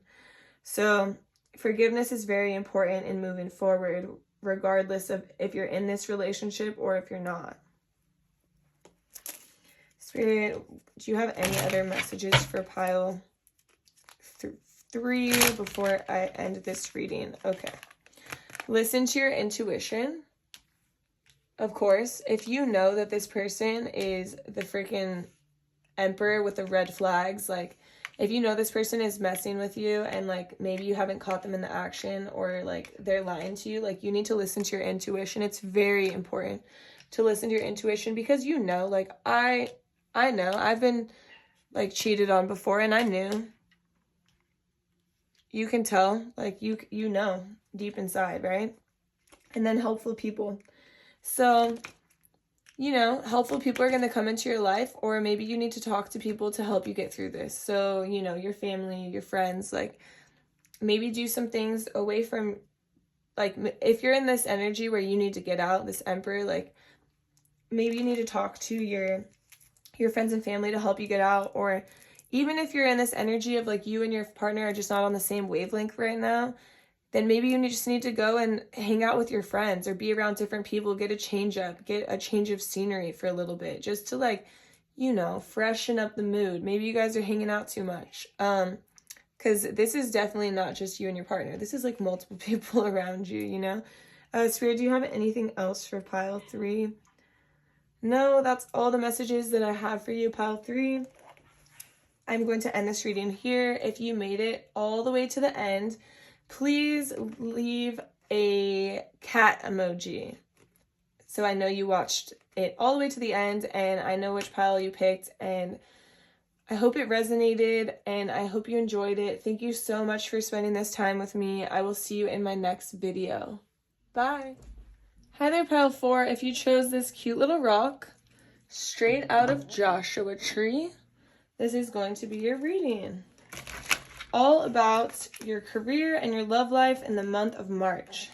Speaker 1: So forgiveness is very important in moving forward, regardless of if you're in this relationship or if you're not. Spirit, do you have any other messages for pile 3 before I end this reading? Okay. Listen to your intuition. Of course, if you know that this person is the freaking emperor with the red flags, like if you know this person is messing with you and like maybe you haven't caught them in the action, or like they're lying to you, like you need to listen to your intuition. It's very important to listen to your intuition, because you know, like I know I've been like cheated on before, and I knew. You can tell, like you know deep inside, right? And then helpful people. So, you know, helpful people are going to come into your life, or maybe you need to talk to people to help you get through this. So, you know, your family, your friends, like maybe do some things away from, like if you're in this energy where you need to get out, this emperor, like maybe you need to talk to your friends and family to help you get out. Or even if you're in this energy of like you and your partner are just not on the same wavelength right now, then maybe you just need to go and hang out with your friends or be around different people, get a change up, get a change of scenery for a little bit, just to like, you know, freshen up the mood. Maybe you guys are hanging out too much. Because this is definitely not just you and your partner. This is like multiple people around you, you know? Spirit, do you have anything else for pile 3? No, that's all the messages that I have for you, pile 3. I'm going to end this reading here. If you made it all the way to the end, please leave a cat emoji, so I know you watched it all the way to the end, and I know which pile you picked, and I hope it resonated, and I hope you enjoyed it. Thank you so much for spending this time with me. I will see you in my next video. Bye. Hi there, pile 4. If you chose this cute little rock straight out of Joshua Tree, this is going to be your reading. All about your career and your love life in the month of March.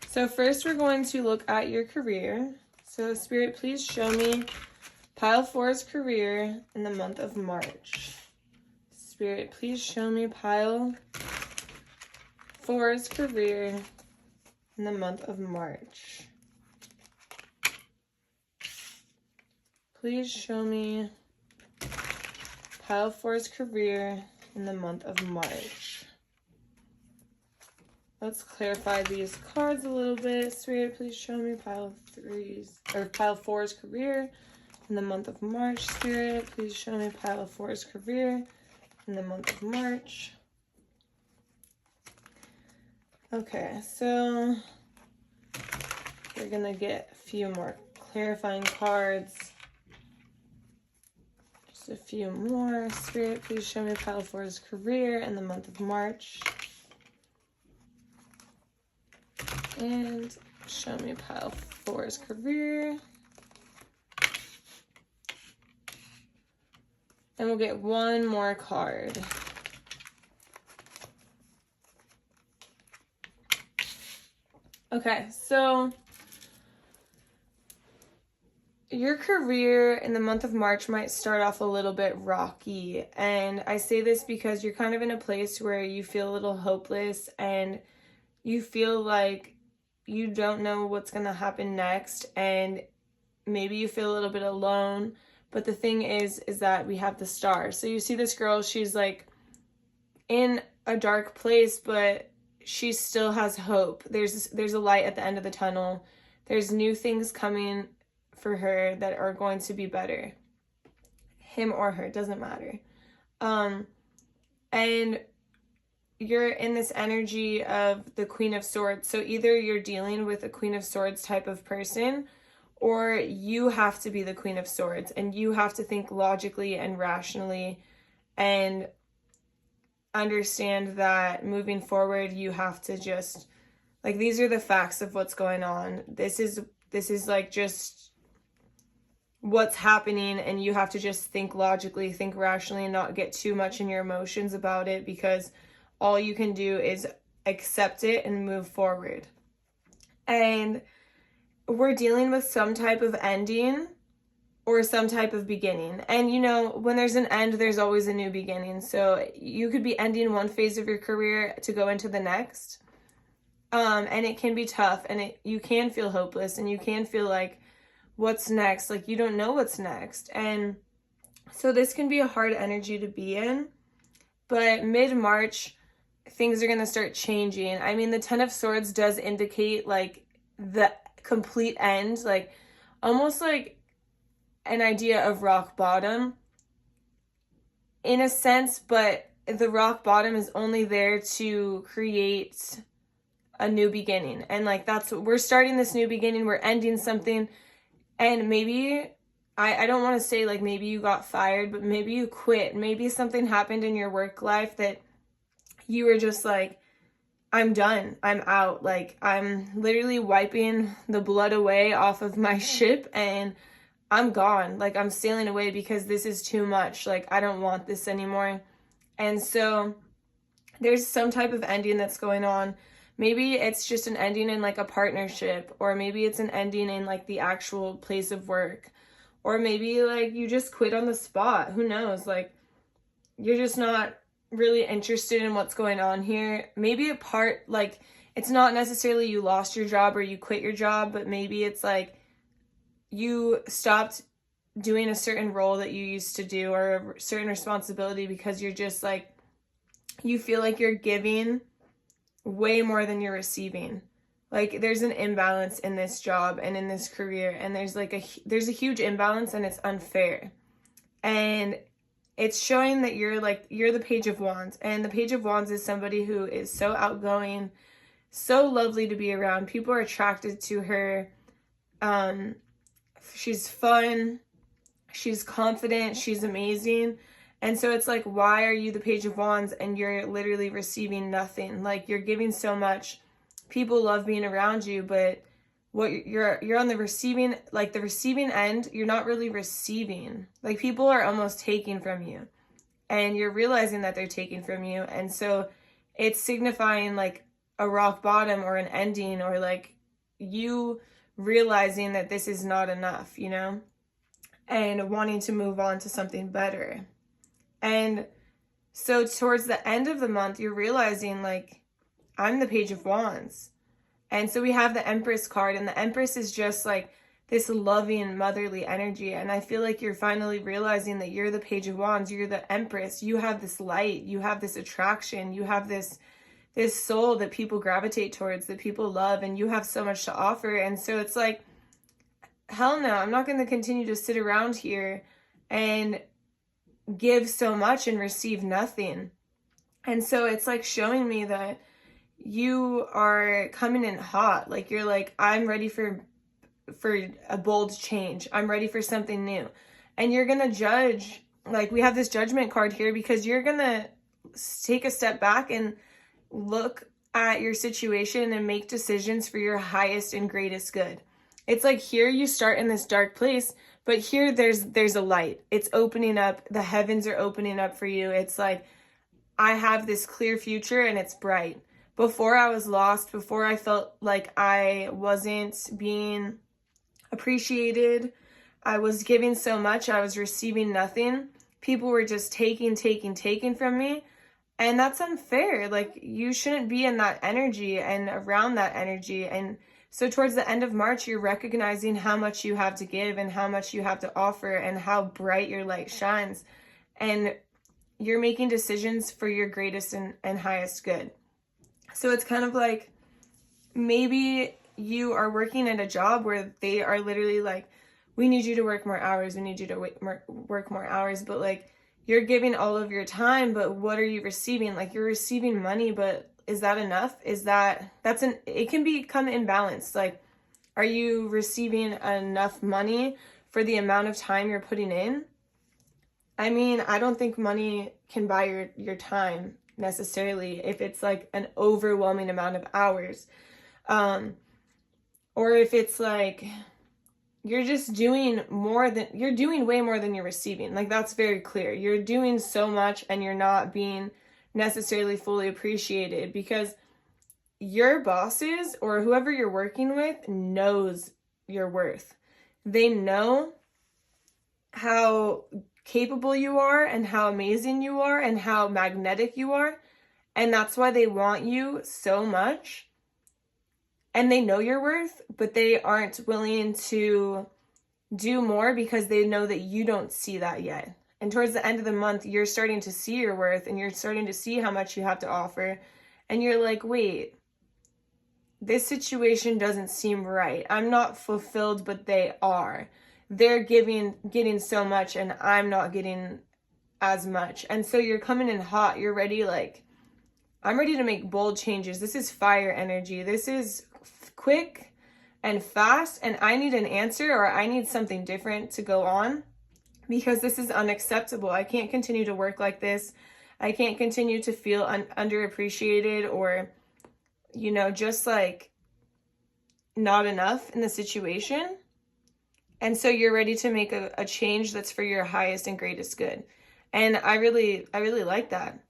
Speaker 1: So first we're going to look at your career. So Spirit, please show me pile 4's career in the month of March. Spirit, please show me pile 4's career in the month of March. Please show me pile 4's career in the month of March. let's clarify these cards a little bit. Spirit, please show me pile 4's career in the month of March. Spirit, please show me pile 4's career in the month of March. Okay, so we're gonna get a few more clarifying cards. Just a few more. Spirit, please show me pile 4's career in the month of March. And show me pile 4's career. And we'll get one more card. Okay, so your career in the month of March might start off a little bit rocky. And I say this because you're kind of in a place where you feel a little hopeless and you feel like you don't know what's going to happen next, and maybe you feel a little bit alone. But the thing is that we have the star. So you see this girl, she's like in a dark place, but she still has hope. There's a light at the end of the tunnel. There's new things coming for her that are going to be better. Him or her, doesn't matter. And you're in this energy of the Queen of Swords. So either you're dealing with a Queen of Swords type of person, or you have to be the Queen of Swords and you have to think logically and rationally and understand that moving forward, you have to just, like, these are the facts of what's going on. This is like just what's happening, and you have to just think logically, think rationally, and not get too much in your emotions about it, because all you can do is accept it and move forward. And we're dealing with some type of ending or some type of beginning. And you know, when there's an end, there's always a new beginning. So you could be ending one phase of your career to go into the next. And it can be tough, and you can feel hopeless, and you can feel like, what's next? Like, you don't know what's next. And so this can be a hard energy to be in. But mid-March, things are going to start changing. I mean, the Ten of Swords does indicate like the complete end, like almost like an idea of rock bottom in a sense, but the rock bottom is only there to create a new beginning. And like, that's, we're starting this new beginning, we're ending something. And maybe, I don't want to say like maybe you got fired, but maybe you quit. Maybe something happened in your work life that you were just like, I'm done, I'm out. Like, I'm literally wiping the blood away off of my ship and I'm gone. Like, I'm sailing away because this is too much. Like, I don't want this anymore. And so there's some type of ending that's going on. Maybe it's just an ending in like a partnership, or maybe it's an ending in like the actual place of work, or maybe like you just quit on the spot. Who knows? Like, you're just not really interested in what's going on here. Maybe like, it's not necessarily you lost your job or you quit your job, but maybe it's like you stopped doing a certain role that you used to do, or a certain responsibility, because you're just like, you feel like you're giving way more than you're receiving. Like, there's an imbalance in this job and in this career, and there's a huge imbalance, and it's unfair. And it's showing that you're the Page of Wands, and the Page of Wands is somebody who is so outgoing, so lovely to be around. People are attracted to her. She's fun, she's confident, she's amazing. And so it's like, why are you the Page of Wands and you're literally receiving nothing? Like, you're giving so much. People love being around you, but what you're on the receiving, like the receiving end, you're not really receiving. Like, people are almost taking from you, and you're realizing that they're taking from you. And so it's signifying like a rock bottom or an ending, or like you realizing that this is not enough, you know, and wanting to move on to something better. And so towards the end of the month, you're realizing like, I'm the Page of Wands. And so we have the Empress card, and the Empress is just like this loving, motherly energy. And I feel like you're finally realizing that you're the Page of Wands, you're the Empress, you have this light, you have this attraction, you have this this soul that people gravitate towards, that people love, and you have so much to offer. And so it's like, hell no, I'm not going to continue to sit around here and give so much and receive nothing. And so it's like showing me that you are coming in hot. Like, you're like, I'm ready for a bold change. I'm ready for something new. And you're going to judge. Like, we have this judgment card here because you're going to take a step back and look at your situation and make decisions for your highest and greatest good. It's like, here you start in this dark place, but here there's a light. It's opening up. The heavens are opening up for you. It's like, I have this clear future and it's bright. Before I was lost, before I felt like I wasn't being appreciated, I was giving so much, I was receiving nothing. People were just taking from me. And that's unfair. Like, you shouldn't be in that energy and around that energy. And so towards the end of March, you're recognizing how much you have to give and how much you have to offer and how bright your light shines. And you're making decisions for your greatest and highest good. So it's kind of like, maybe you are working at a job where they are literally like, we need you to work more hours. We need you to work more hours. But like, you're giving all of your time, but what are you receiving? Like, you're receiving money, but is that enough? It can become imbalanced. Like, are you receiving enough money for the amount of time you're putting in? I mean, I don't think money can buy your time necessarily if it's like an overwhelming amount of hours. Or if it's like, you're just doing way more than you're receiving. Like, that's very clear. You're doing so much and you're not being necessarily fully appreciated because your bosses or whoever you're working with knows your worth. They know how capable you are and how amazing you are and how magnetic you are. And that's why they want you so much. And they know your worth, but they aren't willing to do more because they know that you don't see that yet. And towards the end of the month, you're starting to see your worth and you're starting to see how much you have to offer. And you're like, wait, this situation doesn't seem right. I'm not fulfilled, but they are. They're getting so much and I'm not getting as much. And so you're coming in hot. You're ready, like, I'm ready to make bold changes. This is fire energy. This is quick and fast, and I need an answer or I need something different to go on because this is unacceptable. I can't continue to work like this. I can't continue to feel underappreciated or, just like not enough in the situation. And so you're ready to make a change that's for your highest and greatest good. And I really like that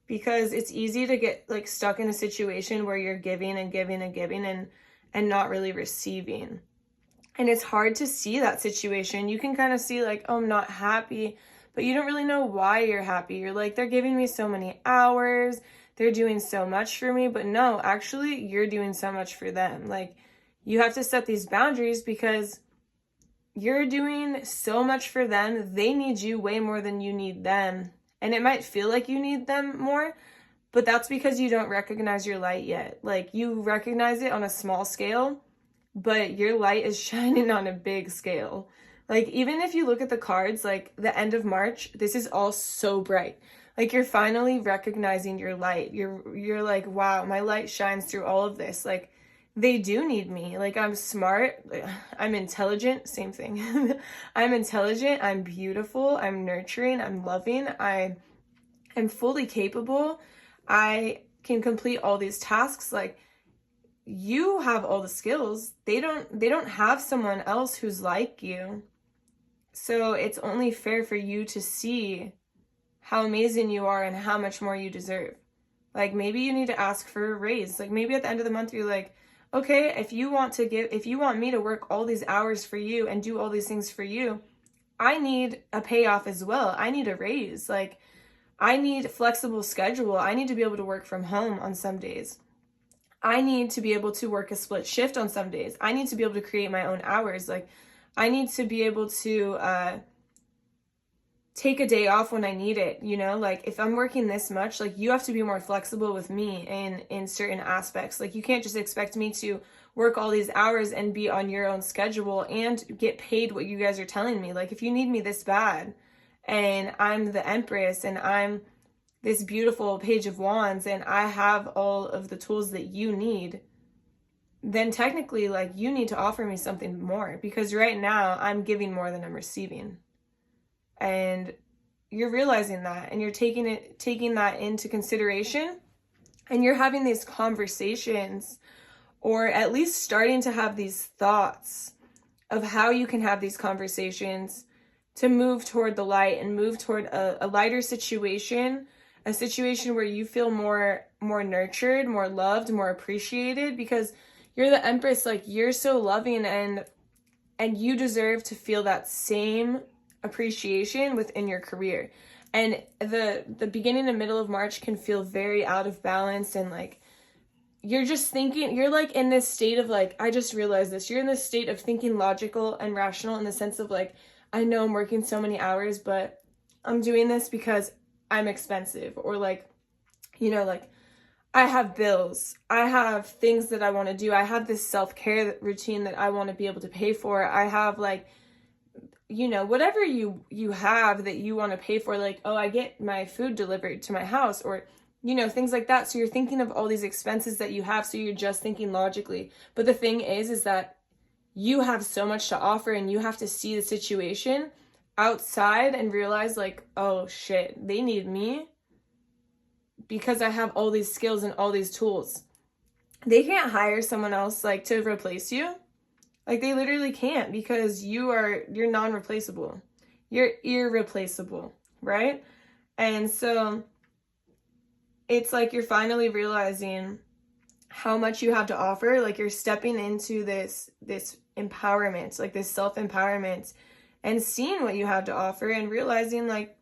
Speaker 1: because it's easy to get like stuck in a situation where you're giving and giving and giving and not really receiving. And it's hard to see that situation. You can kind of see like, oh, I'm not happy, but you don't really know why you're happy. You're like, they're giving me so many hours. They're doing so much for me. But no, actually, you're doing so much for them. Like, you have to set these boundaries because you're doing so much for them. They need you way more than you need them. And it might feel like you need them more, but that's because you don't recognize your light yet. Like, you recognize it on a small scale, but your light is shining on a big scale. Like, even if you look at the cards, like the end of March, this is all so bright. Like, you're finally recognizing your light. You're like, wow, my light shines through all of this. Like, they do need me. Like, I'm smart. I'm intelligent. Same thing. I'm intelligent. I'm beautiful. I'm nurturing. I'm loving. I am fully capable. I can complete all these tasks. Like, you have all the skills. They don't have someone else who's like you. So it's only fair for you to see how amazing you are and how much more you deserve. Like, maybe you need to ask for a raise. Like, maybe at the end of the month, you're like, okay, if you want me to work all these hours for you and do all these things for you, I need a payoff as well. I need a raise. Like, I need flexible schedule. I need to be able to work from home on some days. I need to be able to work a split shift on some days. I need to be able to create my own hours. Like, I need to be able to take a day off when I need it, you know? Like, if I'm working this much, like, you have to be more flexible with me in certain aspects. Like, you can't just expect me to work all these hours and be on your own schedule and get paid what you guys are telling me. Like, if you need me this bad and I'm the Empress and I'm this beautiful Page of Wands and I have all of the tools that you need, then technically, like, you need to offer me something more, because right now I'm giving more than I'm receiving. And you're realizing that, and you're taking that into consideration, and you're having these conversations, or at least starting to have these thoughts of how you can have these conversations to move toward the light and move toward a lighter situation, a situation where you feel more nurtured, more loved, more appreciated, because you're the Empress. Like, you're so loving, and you deserve to feel that same appreciation within your career. And the beginning and middle of March can feel very out of balance, and like, you're just thinking, you're like in this state of like, I just realized this, you're in this state of thinking logical and rational, in the sense of like, I know I'm working so many hours, but I'm doing this because I'm expensive, or like, you know, like, I have bills, I have things that I want to do, I have this self-care routine that I want to be able to pay for, I have like, you know, whatever you have that you want to pay for, like, oh, I get my food delivered to my house, or, you know, things like that. So you're thinking of all these expenses that you have, so you're just thinking logically. But the thing is that you have so much to offer, and you have to see the situation outside and realize like, oh shit, they need me because I have all these skills and all these tools. They can't hire someone else like to replace you. Like, they literally can't, because you're non-replaceable. You're irreplaceable, right? And so it's like you're finally realizing how much you have to offer. Like, you're stepping into this empowerment, like this self-empowerment, and seeing what you have to offer and realizing like,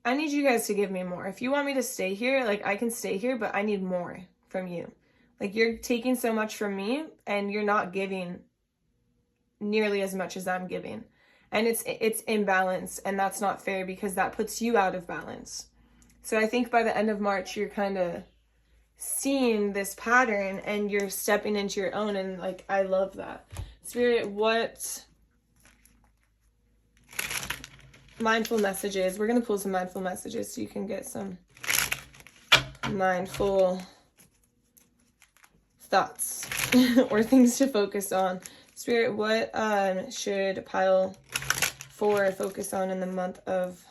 Speaker 1: I need you guys to give me more. If you want me to stay here, like, I can stay here, but I need more from you. Like, you're taking so much from me and you're not giving nearly as much as I'm giving. And it's imbalance, and that's not fair, because that puts you out of balance. So I think by the end of March, you're kind of seeing this pattern and you're stepping into your own, and like, I love that. Spirit, what mindful messages? We're going to pull some mindful messages so you can get some mindful thoughts or things to focus on. Spirit, what should pile 4 focus on in the month of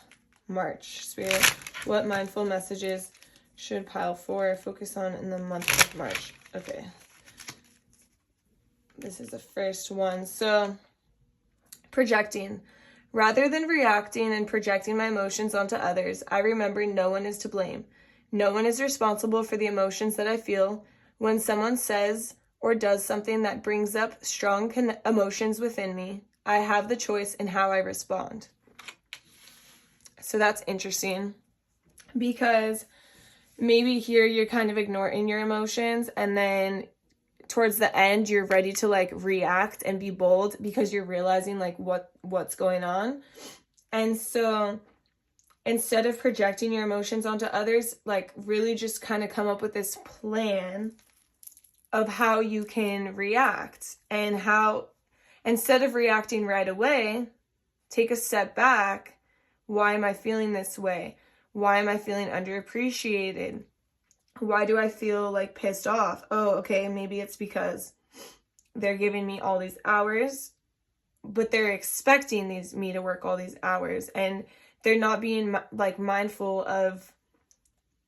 Speaker 1: March? Spirit, what mindful messages should pile 4 focus on in the month of March? Okay. This is the first one. So, projecting. Rather than reacting and projecting my emotions onto others, I remember no one is to blame. No one is responsible for the emotions that I feel. When someone says or does something that brings up strong emotions within me, I have the choice in how I respond. So that's interesting, because maybe here you're kind of ignoring your emotions, and then towards the end you're ready to like react and be bold because you're realizing like what's going on. And so instead of projecting your emotions onto others, like, really just kind of come up with this plan of how you can react, and how, instead of reacting right away, take a step back. Why am I feeling this way? Why am I feeling underappreciated? Why do I feel like pissed off? Oh, okay, maybe it's because they're giving me all these hours, but they're expecting me to work all these hours, and they're not being like mindful of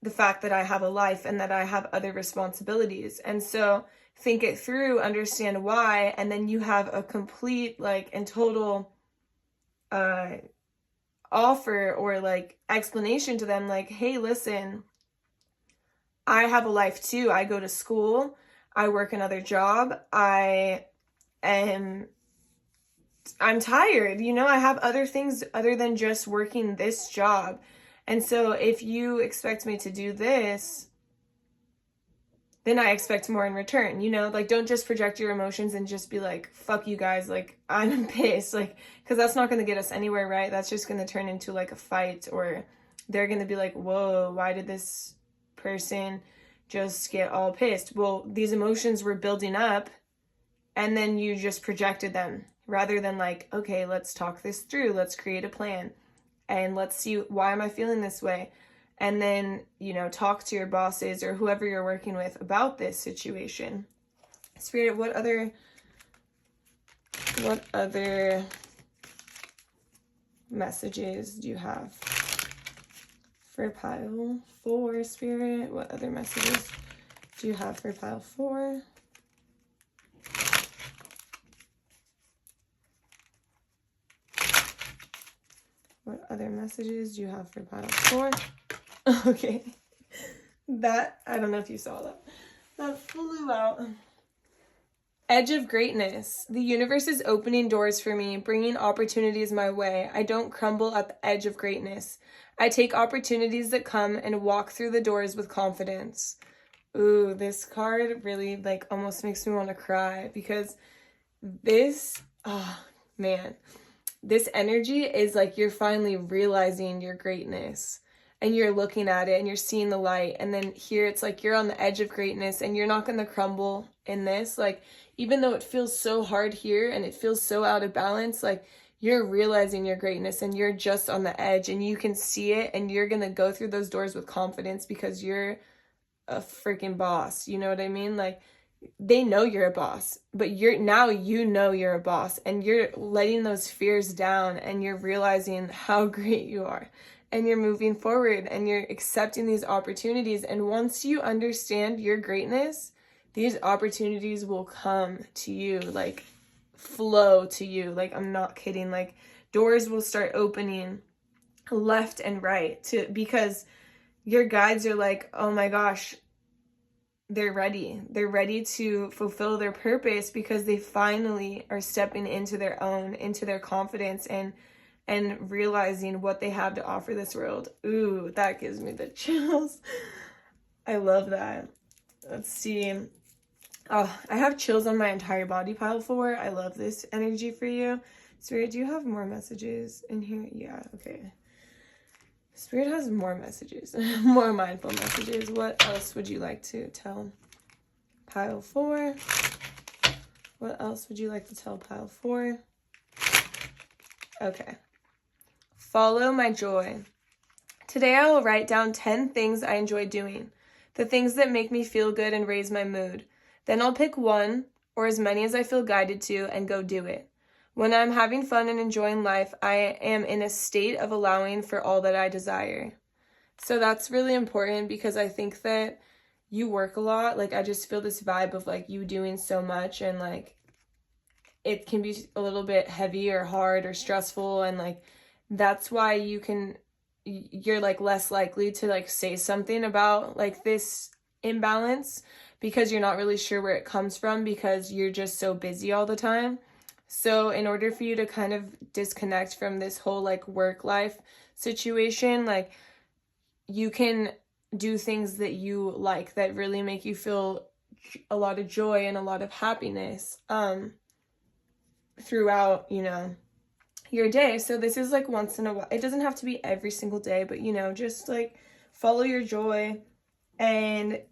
Speaker 1: the fact that I have a life and that I have other responsibilities. And so think it through, understand why, and then you have a complete like and total offer or like explanation to them, like, hey, listen, I have a life too. I go to school, I work another job, I'm tired, you know, I have other things other than just working this job. And so if you expect me to do this, then I expect more in return, you know? Like, don't just project your emotions and just be like, fuck you guys, like, I'm pissed, like, because that's not going to get us anywhere, right? That's just going to turn into, like, a fight, or they're going to be like, whoa, why did this person just get all pissed? Well, these emotions were building up, and then you just projected them, rather than like, okay, let's talk this through, let's create a plan, and let's see, why am I feeling this way? And then, you know, talk to your bosses or whoever you're working with about this situation. Spirit, what other messages do you have for pile 4, Spirit? What other messages do you have for pile 4? What other messages do you have for pile 4? Okay. That, I don't know if you saw that. That flew out. Edge of greatness. The universe is opening doors for me, bringing opportunities my way. I don't crumble at the edge of greatness. I take opportunities that come and walk through the doors with confidence. Ooh, this card really like almost makes me want to cry, because this, oh man, this energy is like you're finally realizing your greatness, and you're looking at it and you're seeing the light. And then here it's like you're on the edge of greatness, and you're not going to crumble in this. Like, even though it feels so hard here and it feels so out of balance, like you're realizing your greatness and you're just on the edge, and you can see it, and you're going to go through those doors with confidence because you're a freaking boss. You know what I mean? Like, they know you're a boss, but now you know you're a boss, and you're letting those fears down, and you're realizing how great you are, and you're moving forward, and you're accepting these opportunities. And once you understand your greatness, these opportunities will come to you, like flow to you. Like, I'm not kidding. Like, doors will start opening left and right because your guides are like, oh my gosh, they're ready. They're ready to fulfill their purpose, because they finally are stepping into their confidence, and realizing what they have to offer this world. Ooh, that gives me the chills. I love that. Let's see. Oh, I have chills on my entire body, pile 4. I love this energy for you. Spirit, do you have more messages in here? Yeah, okay. Spirit has more messages, more mindful messages. What else would you like to tell pile 4? What else would you like to tell pile 4? Okay. Follow my joy. Today I will write down 10 things I enjoy doing, the things that make me feel good and raise my mood. Then I'll pick one, or as many as I feel guided to, and go do it. When I'm having fun and enjoying life, I am in a state of allowing for all that I desire. So that's really important, because I think that you work a lot. Like, I just feel this vibe of like you doing so much, and like it can be a little bit heavy or hard or stressful, and like that's why you're like less likely to like say something about like this imbalance, because you're not really sure where it comes from, because you're just so busy all the time. So in order for you to kind of disconnect from this whole like work life situation, like you can do things that you like, that really make you feel a lot of joy and a lot of happiness throughout, you know, your day. So this is like once in a while. It doesn't have to be every single day, but you know, just like follow your joy and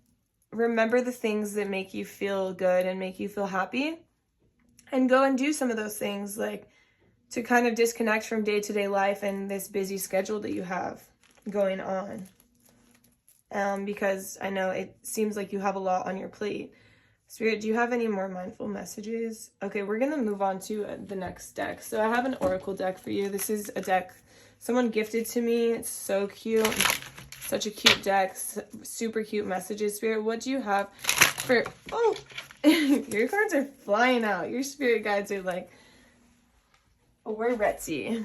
Speaker 1: remember the things that make you feel good and make you feel happy, and go and do some of those things, like to kind of disconnect from day-to-day life and this busy schedule that you have going on. Because I know it seems like you have a lot on your plate. Spirit, do you have any more mindful messages? Okay, we're going to move on to the next deck. So I have an oracle deck for you. This is a deck someone gifted to me. It's so cute. Such a cute deck. Super cute messages. Spirit, what do you have for... Oh, your cards are flying out. Your spirit guides are like, oh, we're ready.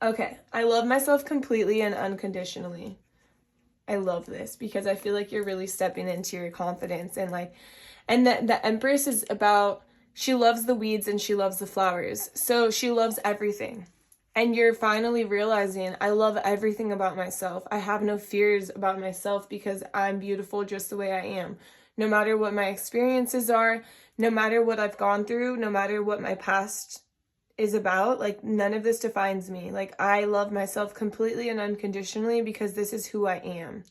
Speaker 1: Okay, I love myself completely and unconditionally. I love this, because I feel like you're really stepping into your confidence, and like, and the Empress is about, she loves the weeds and she loves the flowers. So she loves everything. And you're finally realizing, I love everything about myself. I have no fears about myself, because I'm beautiful just the way I am. no matter what my experiences are, no matter what I've gone through, no matter what my past is about, like none of this defines me. Like I love myself completely and unconditionally because this is who I am.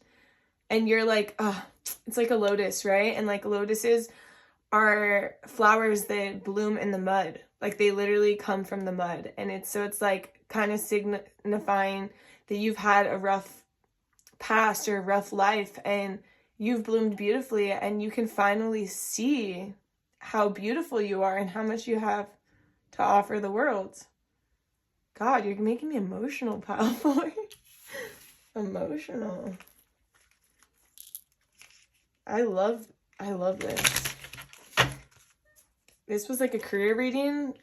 Speaker 1: And you're like, oh, it's like a lotus, right? And like lotuses are flowers that bloom in the mud. Like they literally come from the mud. And it's like kind of signifying that you've had a rough past or a rough life and you've bloomed beautifully, and you can finally see how beautiful you are and how much you have to offer the world. God, you're making me emotional, pile 4. Emotional. I love this. This was like a career reading,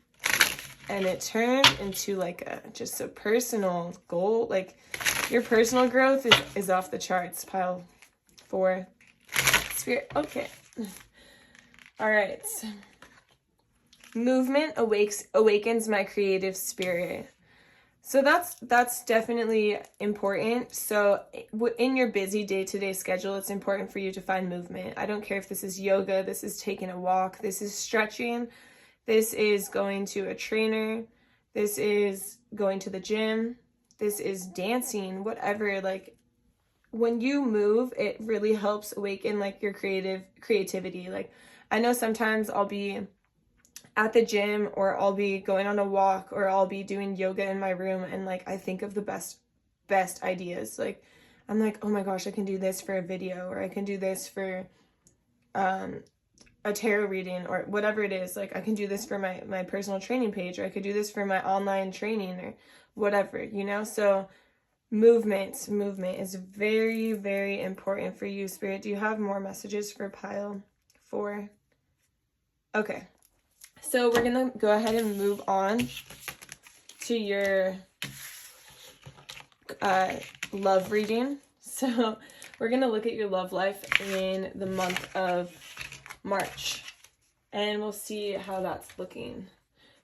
Speaker 1: and it turned into like just a personal goal. Like your personal growth is off the charts, pile 4. Spirit, okay. All right. Movement awakens my creative spirit. So that's definitely important. So in your busy day-to-day schedule, it's important for you to find movement. I don't care if this is yoga, this is taking a walk, this is stretching, this is going to a trainer, this is going to the gym, this is dancing, whatever. Like when you move, it really helps awaken like your creativity. Like I know sometimes I'll be at the gym, or I'll be going on a walk, or I'll be doing yoga in my room, and like I think of the best ideas. Like I'm like, oh my gosh, I can do this for a video, or I can do this for a tarot reading, or whatever it is. Like I can do this for my personal training page, or I could do this for my online training, or whatever, you know. So movement is very, very important for you, Spirit. Do you have more messages for pile 4? Okay. So we're going to go ahead and move on to your love reading. So we're going to look at your love life in the month of March, and we'll see how that's looking.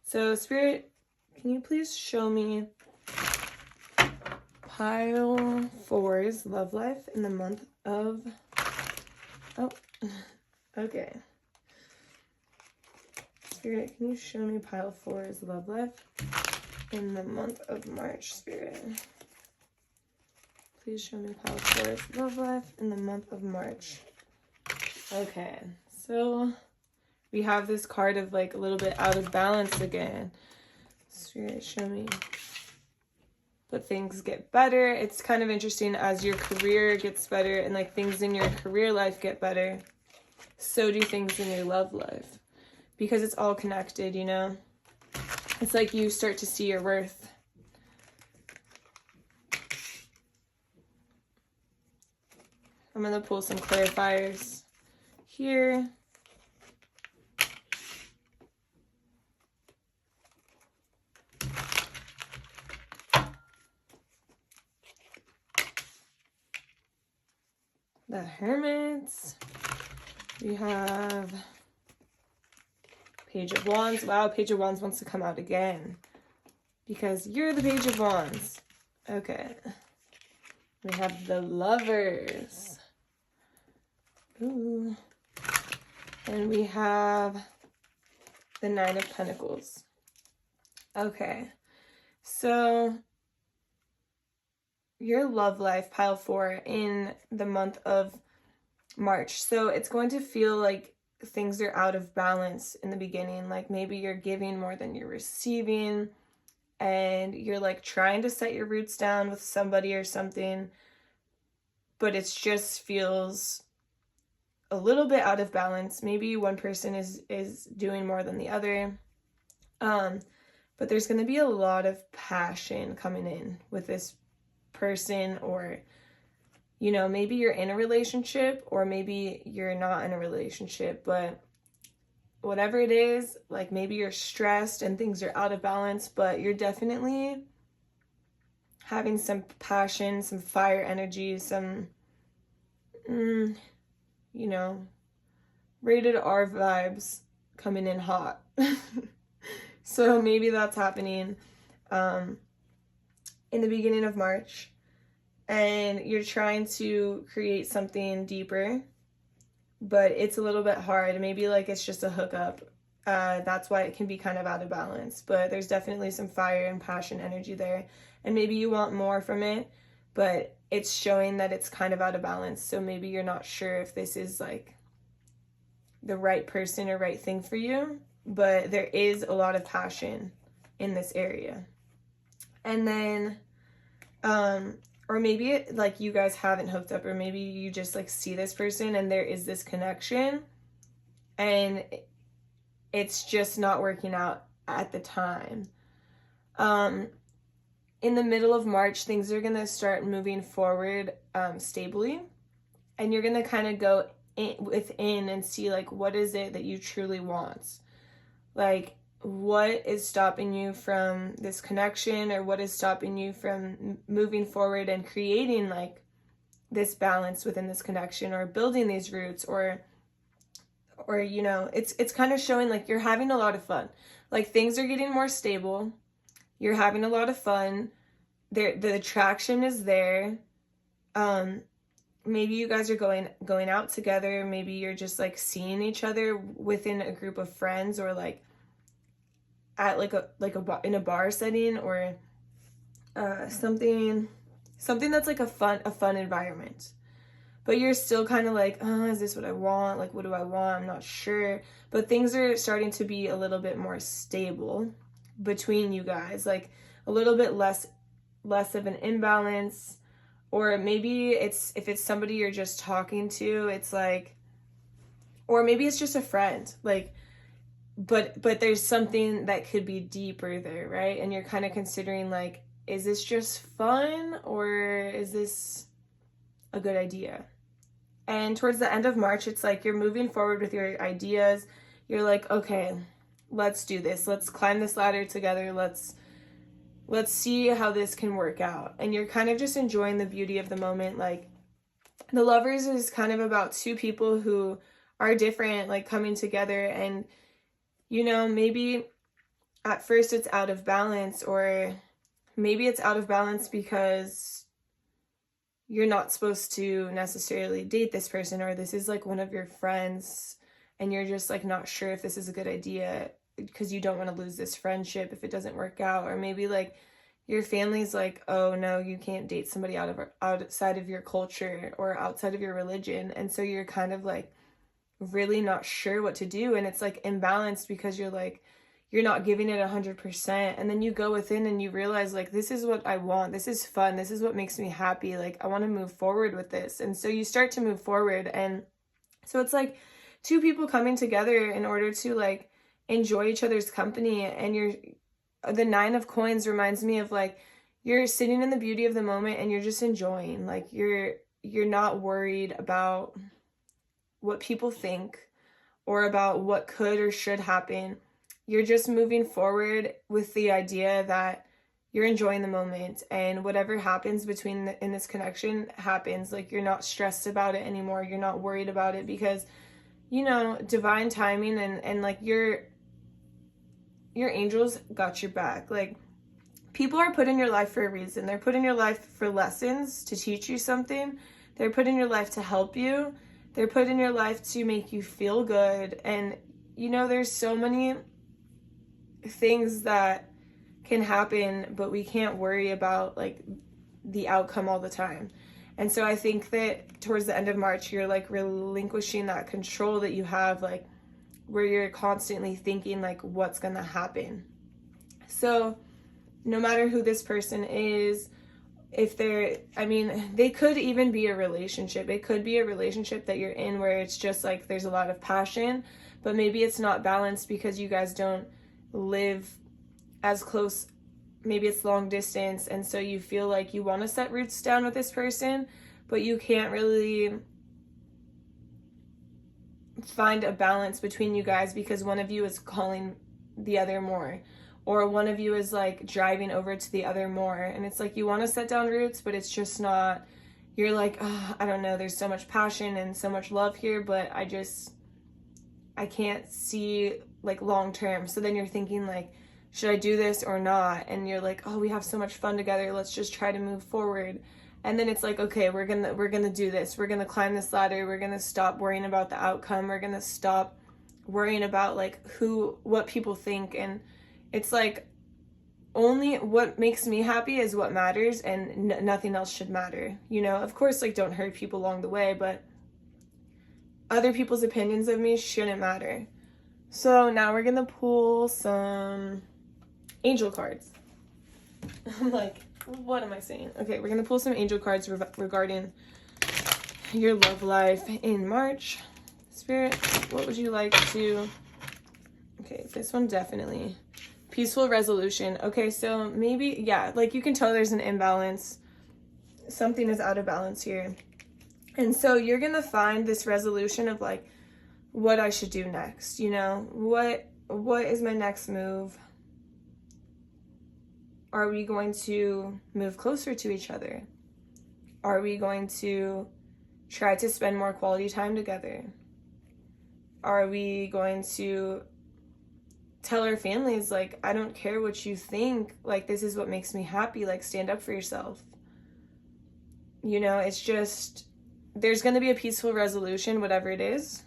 Speaker 1: So Spirit, can you please show me pile 4's love life in the month of, oh, okay. Spirit, can you show me pile 4's love life in the month of March, Spirit? Please show me pile 4's love life in the month of March. Okay, so we have this card of like a little bit out of balance again. Spirit, show me. But things get better. It's kind of interesting as your career gets better and like things in your career life get better, so do things in your love life. Because it's all connected, you know? It's like you start to see your worth. I'm going to pull some clarifiers here. The Hermits. We have Page of Wands. Wow, Page of Wands wants to come out again because you're the Page of Wands. Okay. We have the Lovers. Ooh. And we have the Nine of Pentacles. Okay. So your love life, pile 4, in the month of March. So it's going to feel like things are out of balance in the beginning. Like maybe you're giving more than you're receiving, and you're like trying to set your roots down with somebody or something, but it just feels a little bit out of balance. Maybe one person is doing more than the other. But there's going to be a lot of passion coming in with this person, or you know, maybe you're in a relationship, or maybe you're not in a relationship, but whatever it is, like maybe you're stressed and things are out of balance, but you're definitely having some passion, some fire energy, some, you know, rated R vibes coming in hot. So maybe that's happening in the beginning of March, and you're trying to create something deeper but it's a little bit hard. Maybe like it's just a hookup. That's why it can be kind of out of balance, but there's definitely some fire and passion energy there, and maybe you want more from it, but it's showing that it's kind of out of balance. So maybe you're not sure if this is like the right person or right thing for you, but there is a lot of passion in this area. And then or maybe it, like you guys haven't hooked up, or maybe you just like see this person and there is this connection and it's just not working out at the time. In the middle of March, things are gonna start moving forward stably, and you're gonna kind of go within and see like what is it that you truly want. Like, what is stopping you from this connection, or what is stopping you from moving forward and creating like this balance within this connection, or building these roots, or you know, it's kind of showing like you're having a lot of fun. Like, things are getting more stable. You're having a lot of fun. The attraction is there. Maybe you guys are going out together. Maybe you're just like seeing each other within a group of friends, or like at in a bar setting, or something that's like a fun environment. But you're still kind of like, oh, is this what I want? Like, what do I want? I'm not sure. But things are starting to be a little bit more stable between you guys, like a little bit less of an imbalance. Or maybe if it's somebody you're just talking to, it's like, or maybe it's just a friend, like, but there's something that could be deeper there, right? And you're kind of considering like, is this just fun, or is this a good idea? And towards the end of March, it's like you're moving forward with your ideas. You're like, okay, let's do this. Let's climb this ladder together. Let's see how this can work out. And you're kind of just enjoying the beauty of the moment. Like, the Lovers is kind of about two people who are different, like coming together. And, you know, maybe at first it's out of balance, or maybe it's out of balance because you're not supposed to necessarily date this person, or this is like one of your friends and you're just like not sure if this is a good idea because you don't want to lose this friendship if it doesn't work out. Or maybe like your family's like, oh no, you can't date somebody outside of your culture or outside of your religion, and so you're kind of like really not sure what to do, and it's like imbalanced because you're like, you're not giving it 100%, and then you go within and you realize like, this is what I want, this is fun, this is what makes me happy, like I want to move forward with this. And so you start to move forward, and so it's like two people coming together in order to like enjoy each other's company. And the 9 of Coins reminds me of like, you're sitting in the beauty of the moment and you're just enjoying, like you're not worried about what people think or about what could or should happen. You're just moving forward with the idea that you're enjoying the moment, and whatever happens in this connection happens. Like, you're not stressed about it anymore. You're not worried about it because, you know, divine timing and like your angels got your back. Like, people are put in your life for a reason. They're put in your life for lessons, to teach you something. They're put in your life to help you. They're put in your life to make you feel good. And, you know, there's so many things that can happen, but we can't worry about like the outcome all the time. And so I think that towards the end of March, you're like relinquishing that control that you have, like where you're constantly thinking like what's gonna happen. So no matter who this person is, if they could even be a relationship. It could be a relationship that you're in where it's just like there's a lot of passion, but maybe it's not balanced because you guys don't live as close. Maybe it's long distance, and so you feel like you want to set roots down with this person, but you can't really find a balance between you guys because one of you is calling the other more, or one of you is like driving over to the other more, and it's like you want to set down roots, but it's just not. You're like, oh, I don't know, there's so much passion and so much love here, but I can't see like long term. So then you're thinking like, should I do this or not? And you're like, oh, we have so much fun together, let's just try to move forward. And then it's like, okay, we're gonna do this. We're gonna climb this ladder. We're gonna stop worrying about the outcome. We're gonna stop worrying about like what people think. And it's like, only what makes me happy is what matters, and nothing else should matter. You know, of course, like, don't hurt people along the way, but other people's opinions of me shouldn't matter. So now we're gonna pull some angel cards. I'm like, what am I saying? Okay, we're gonna pull some angel cards regarding your love life in March. Spirit, what would you like to... Okay, this one definitely. Peaceful resolution. Okay, so maybe, yeah, like you can tell there's an imbalance. Something is out of balance here. And so you're gonna find this resolution of like what I should do next, you know? What is my next move? Are we going to move closer to each other? Are we going to try to spend more quality time together? Are we going to tell our families, like, I don't care what you think, like, this is what makes me happy, like, stand up for yourself? You know, it's just, there's going to be a peaceful resolution, whatever it is,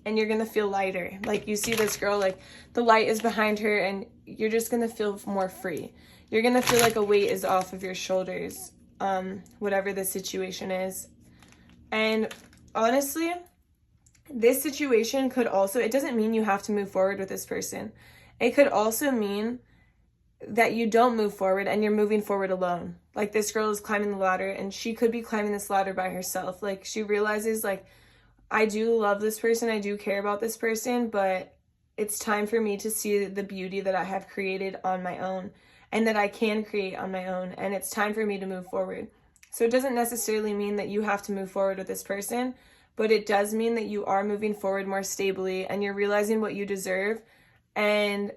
Speaker 1: and you're going to feel lighter. Like, you see this girl, like, the light is behind her, and you're just going to feel more free. You're going to feel like a weight is off of your shoulders, whatever the situation is. And honestly, this situation could also, it doesn't mean you have to move forward with this person. It could also mean that you don't move forward and you're moving forward alone. Like, this girl is climbing the ladder, and she could be climbing this ladder by herself. Like, she realizes, like, I do love this person, I do care about this person, but it's time for me to see the beauty that I have created on my own, and that I can create on my own, and it's time for me to move forward. So it doesn't necessarily mean that you have to move forward with this person, but it does mean that you are moving forward more stably, and you're realizing what you deserve. And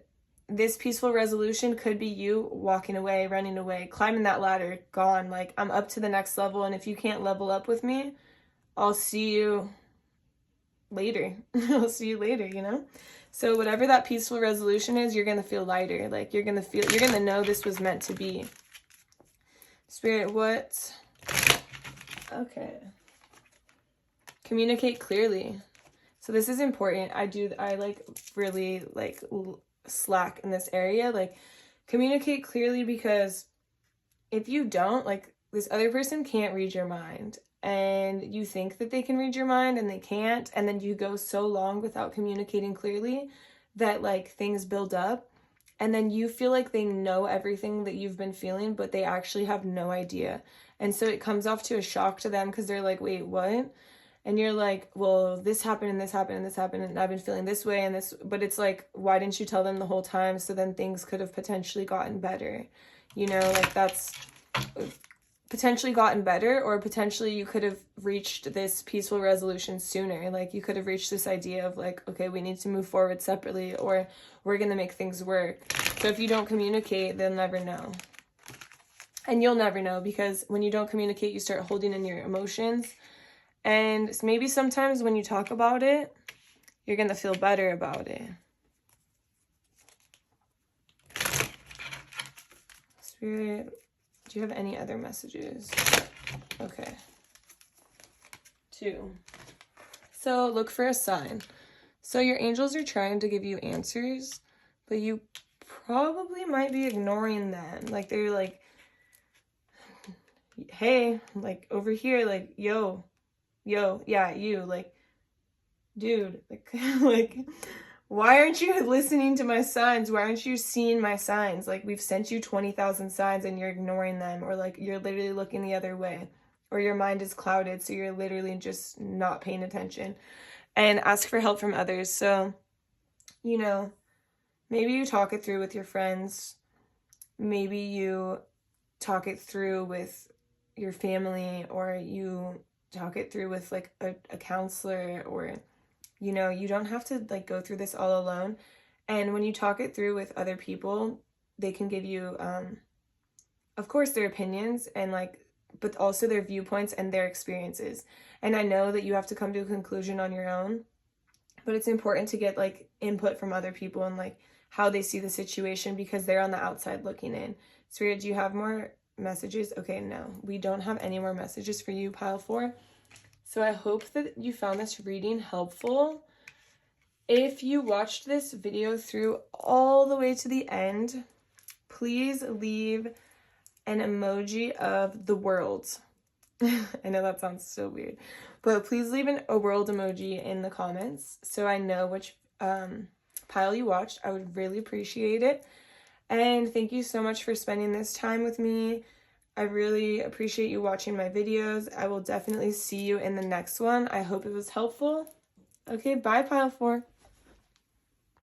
Speaker 1: this peaceful resolution could be you walking away, running away, climbing that ladder, gone. Like, I'm up to the next level, and if you can't level up with me, I'll see you later. I'll see you later, you know? So whatever that peaceful resolution is, you're going to feel lighter. Like, you're going to know this was meant to be. Spirit, what? Okay. Communicate clearly. So this is important. I like really like slack in this area. Like, communicate clearly, because if you don't, like, this other person can't read your mind, and you think that they can read your mind and they can't, and then you go so long without communicating clearly that, like, things build up, and then you feel like they know everything that you've been feeling, but they actually have no idea. And so it comes off to a shock to them, because they're like, wait, what? And you're like, well, this happened and this happened and this happened, and I've been feeling this way and this, but it's like, why didn't you tell them the whole time? So then things could have potentially gotten better, you know? Like, that's potentially gotten better, or potentially you could have reached this peaceful resolution sooner. Like, you could have reached this idea of like, okay, we need to move forward separately, or we're gonna make things work. So if you don't communicate, they'll never know. And you'll never know, because when you don't communicate, you start holding in your emotions. And maybe sometimes when you talk about it, you're gonna feel better about it. Spirit, do you have any other messages? Okay. 2. So look for a sign. So your angels are trying to give you answers, but you probably might be ignoring them. Like, they're like, hey, like, over here, like, yo, yeah, you, like, dude, like, like, why aren't you listening to my signs? Why aren't you seeing my signs? Like, we've sent you 20,000 signs and you're ignoring them, or like, you're literally looking the other way, or your mind is clouded, so you're literally just not paying attention. And ask for help from others. So, you know, maybe you talk it through with your friends. Maybe you talk it through with your family, or you talk it through with like a counselor, or, you know, you don't have to like go through this all alone. And when you talk it through with other people, they can give you, of course, their opinions, and like, but also their viewpoints and their experiences. And I know that you have to come to a conclusion on your own, but it's important to get like input from other people and like how they see the situation, because they're on the outside looking in. Spirit, do you have more messages. Okay, no, we don't have any more messages for you, pile 4. So I hope that you found this reading helpful. If you watched this video through all the way to the end, please leave an emoji of the world. I know that sounds so weird, but please leave a world emoji in the comments so I know which pile you watched. I would really appreciate it. And thank you so much for spending this time with me. I really appreciate you watching my videos. I will definitely see you in the next one. I hope it was helpful. Okay, bye, pile 4.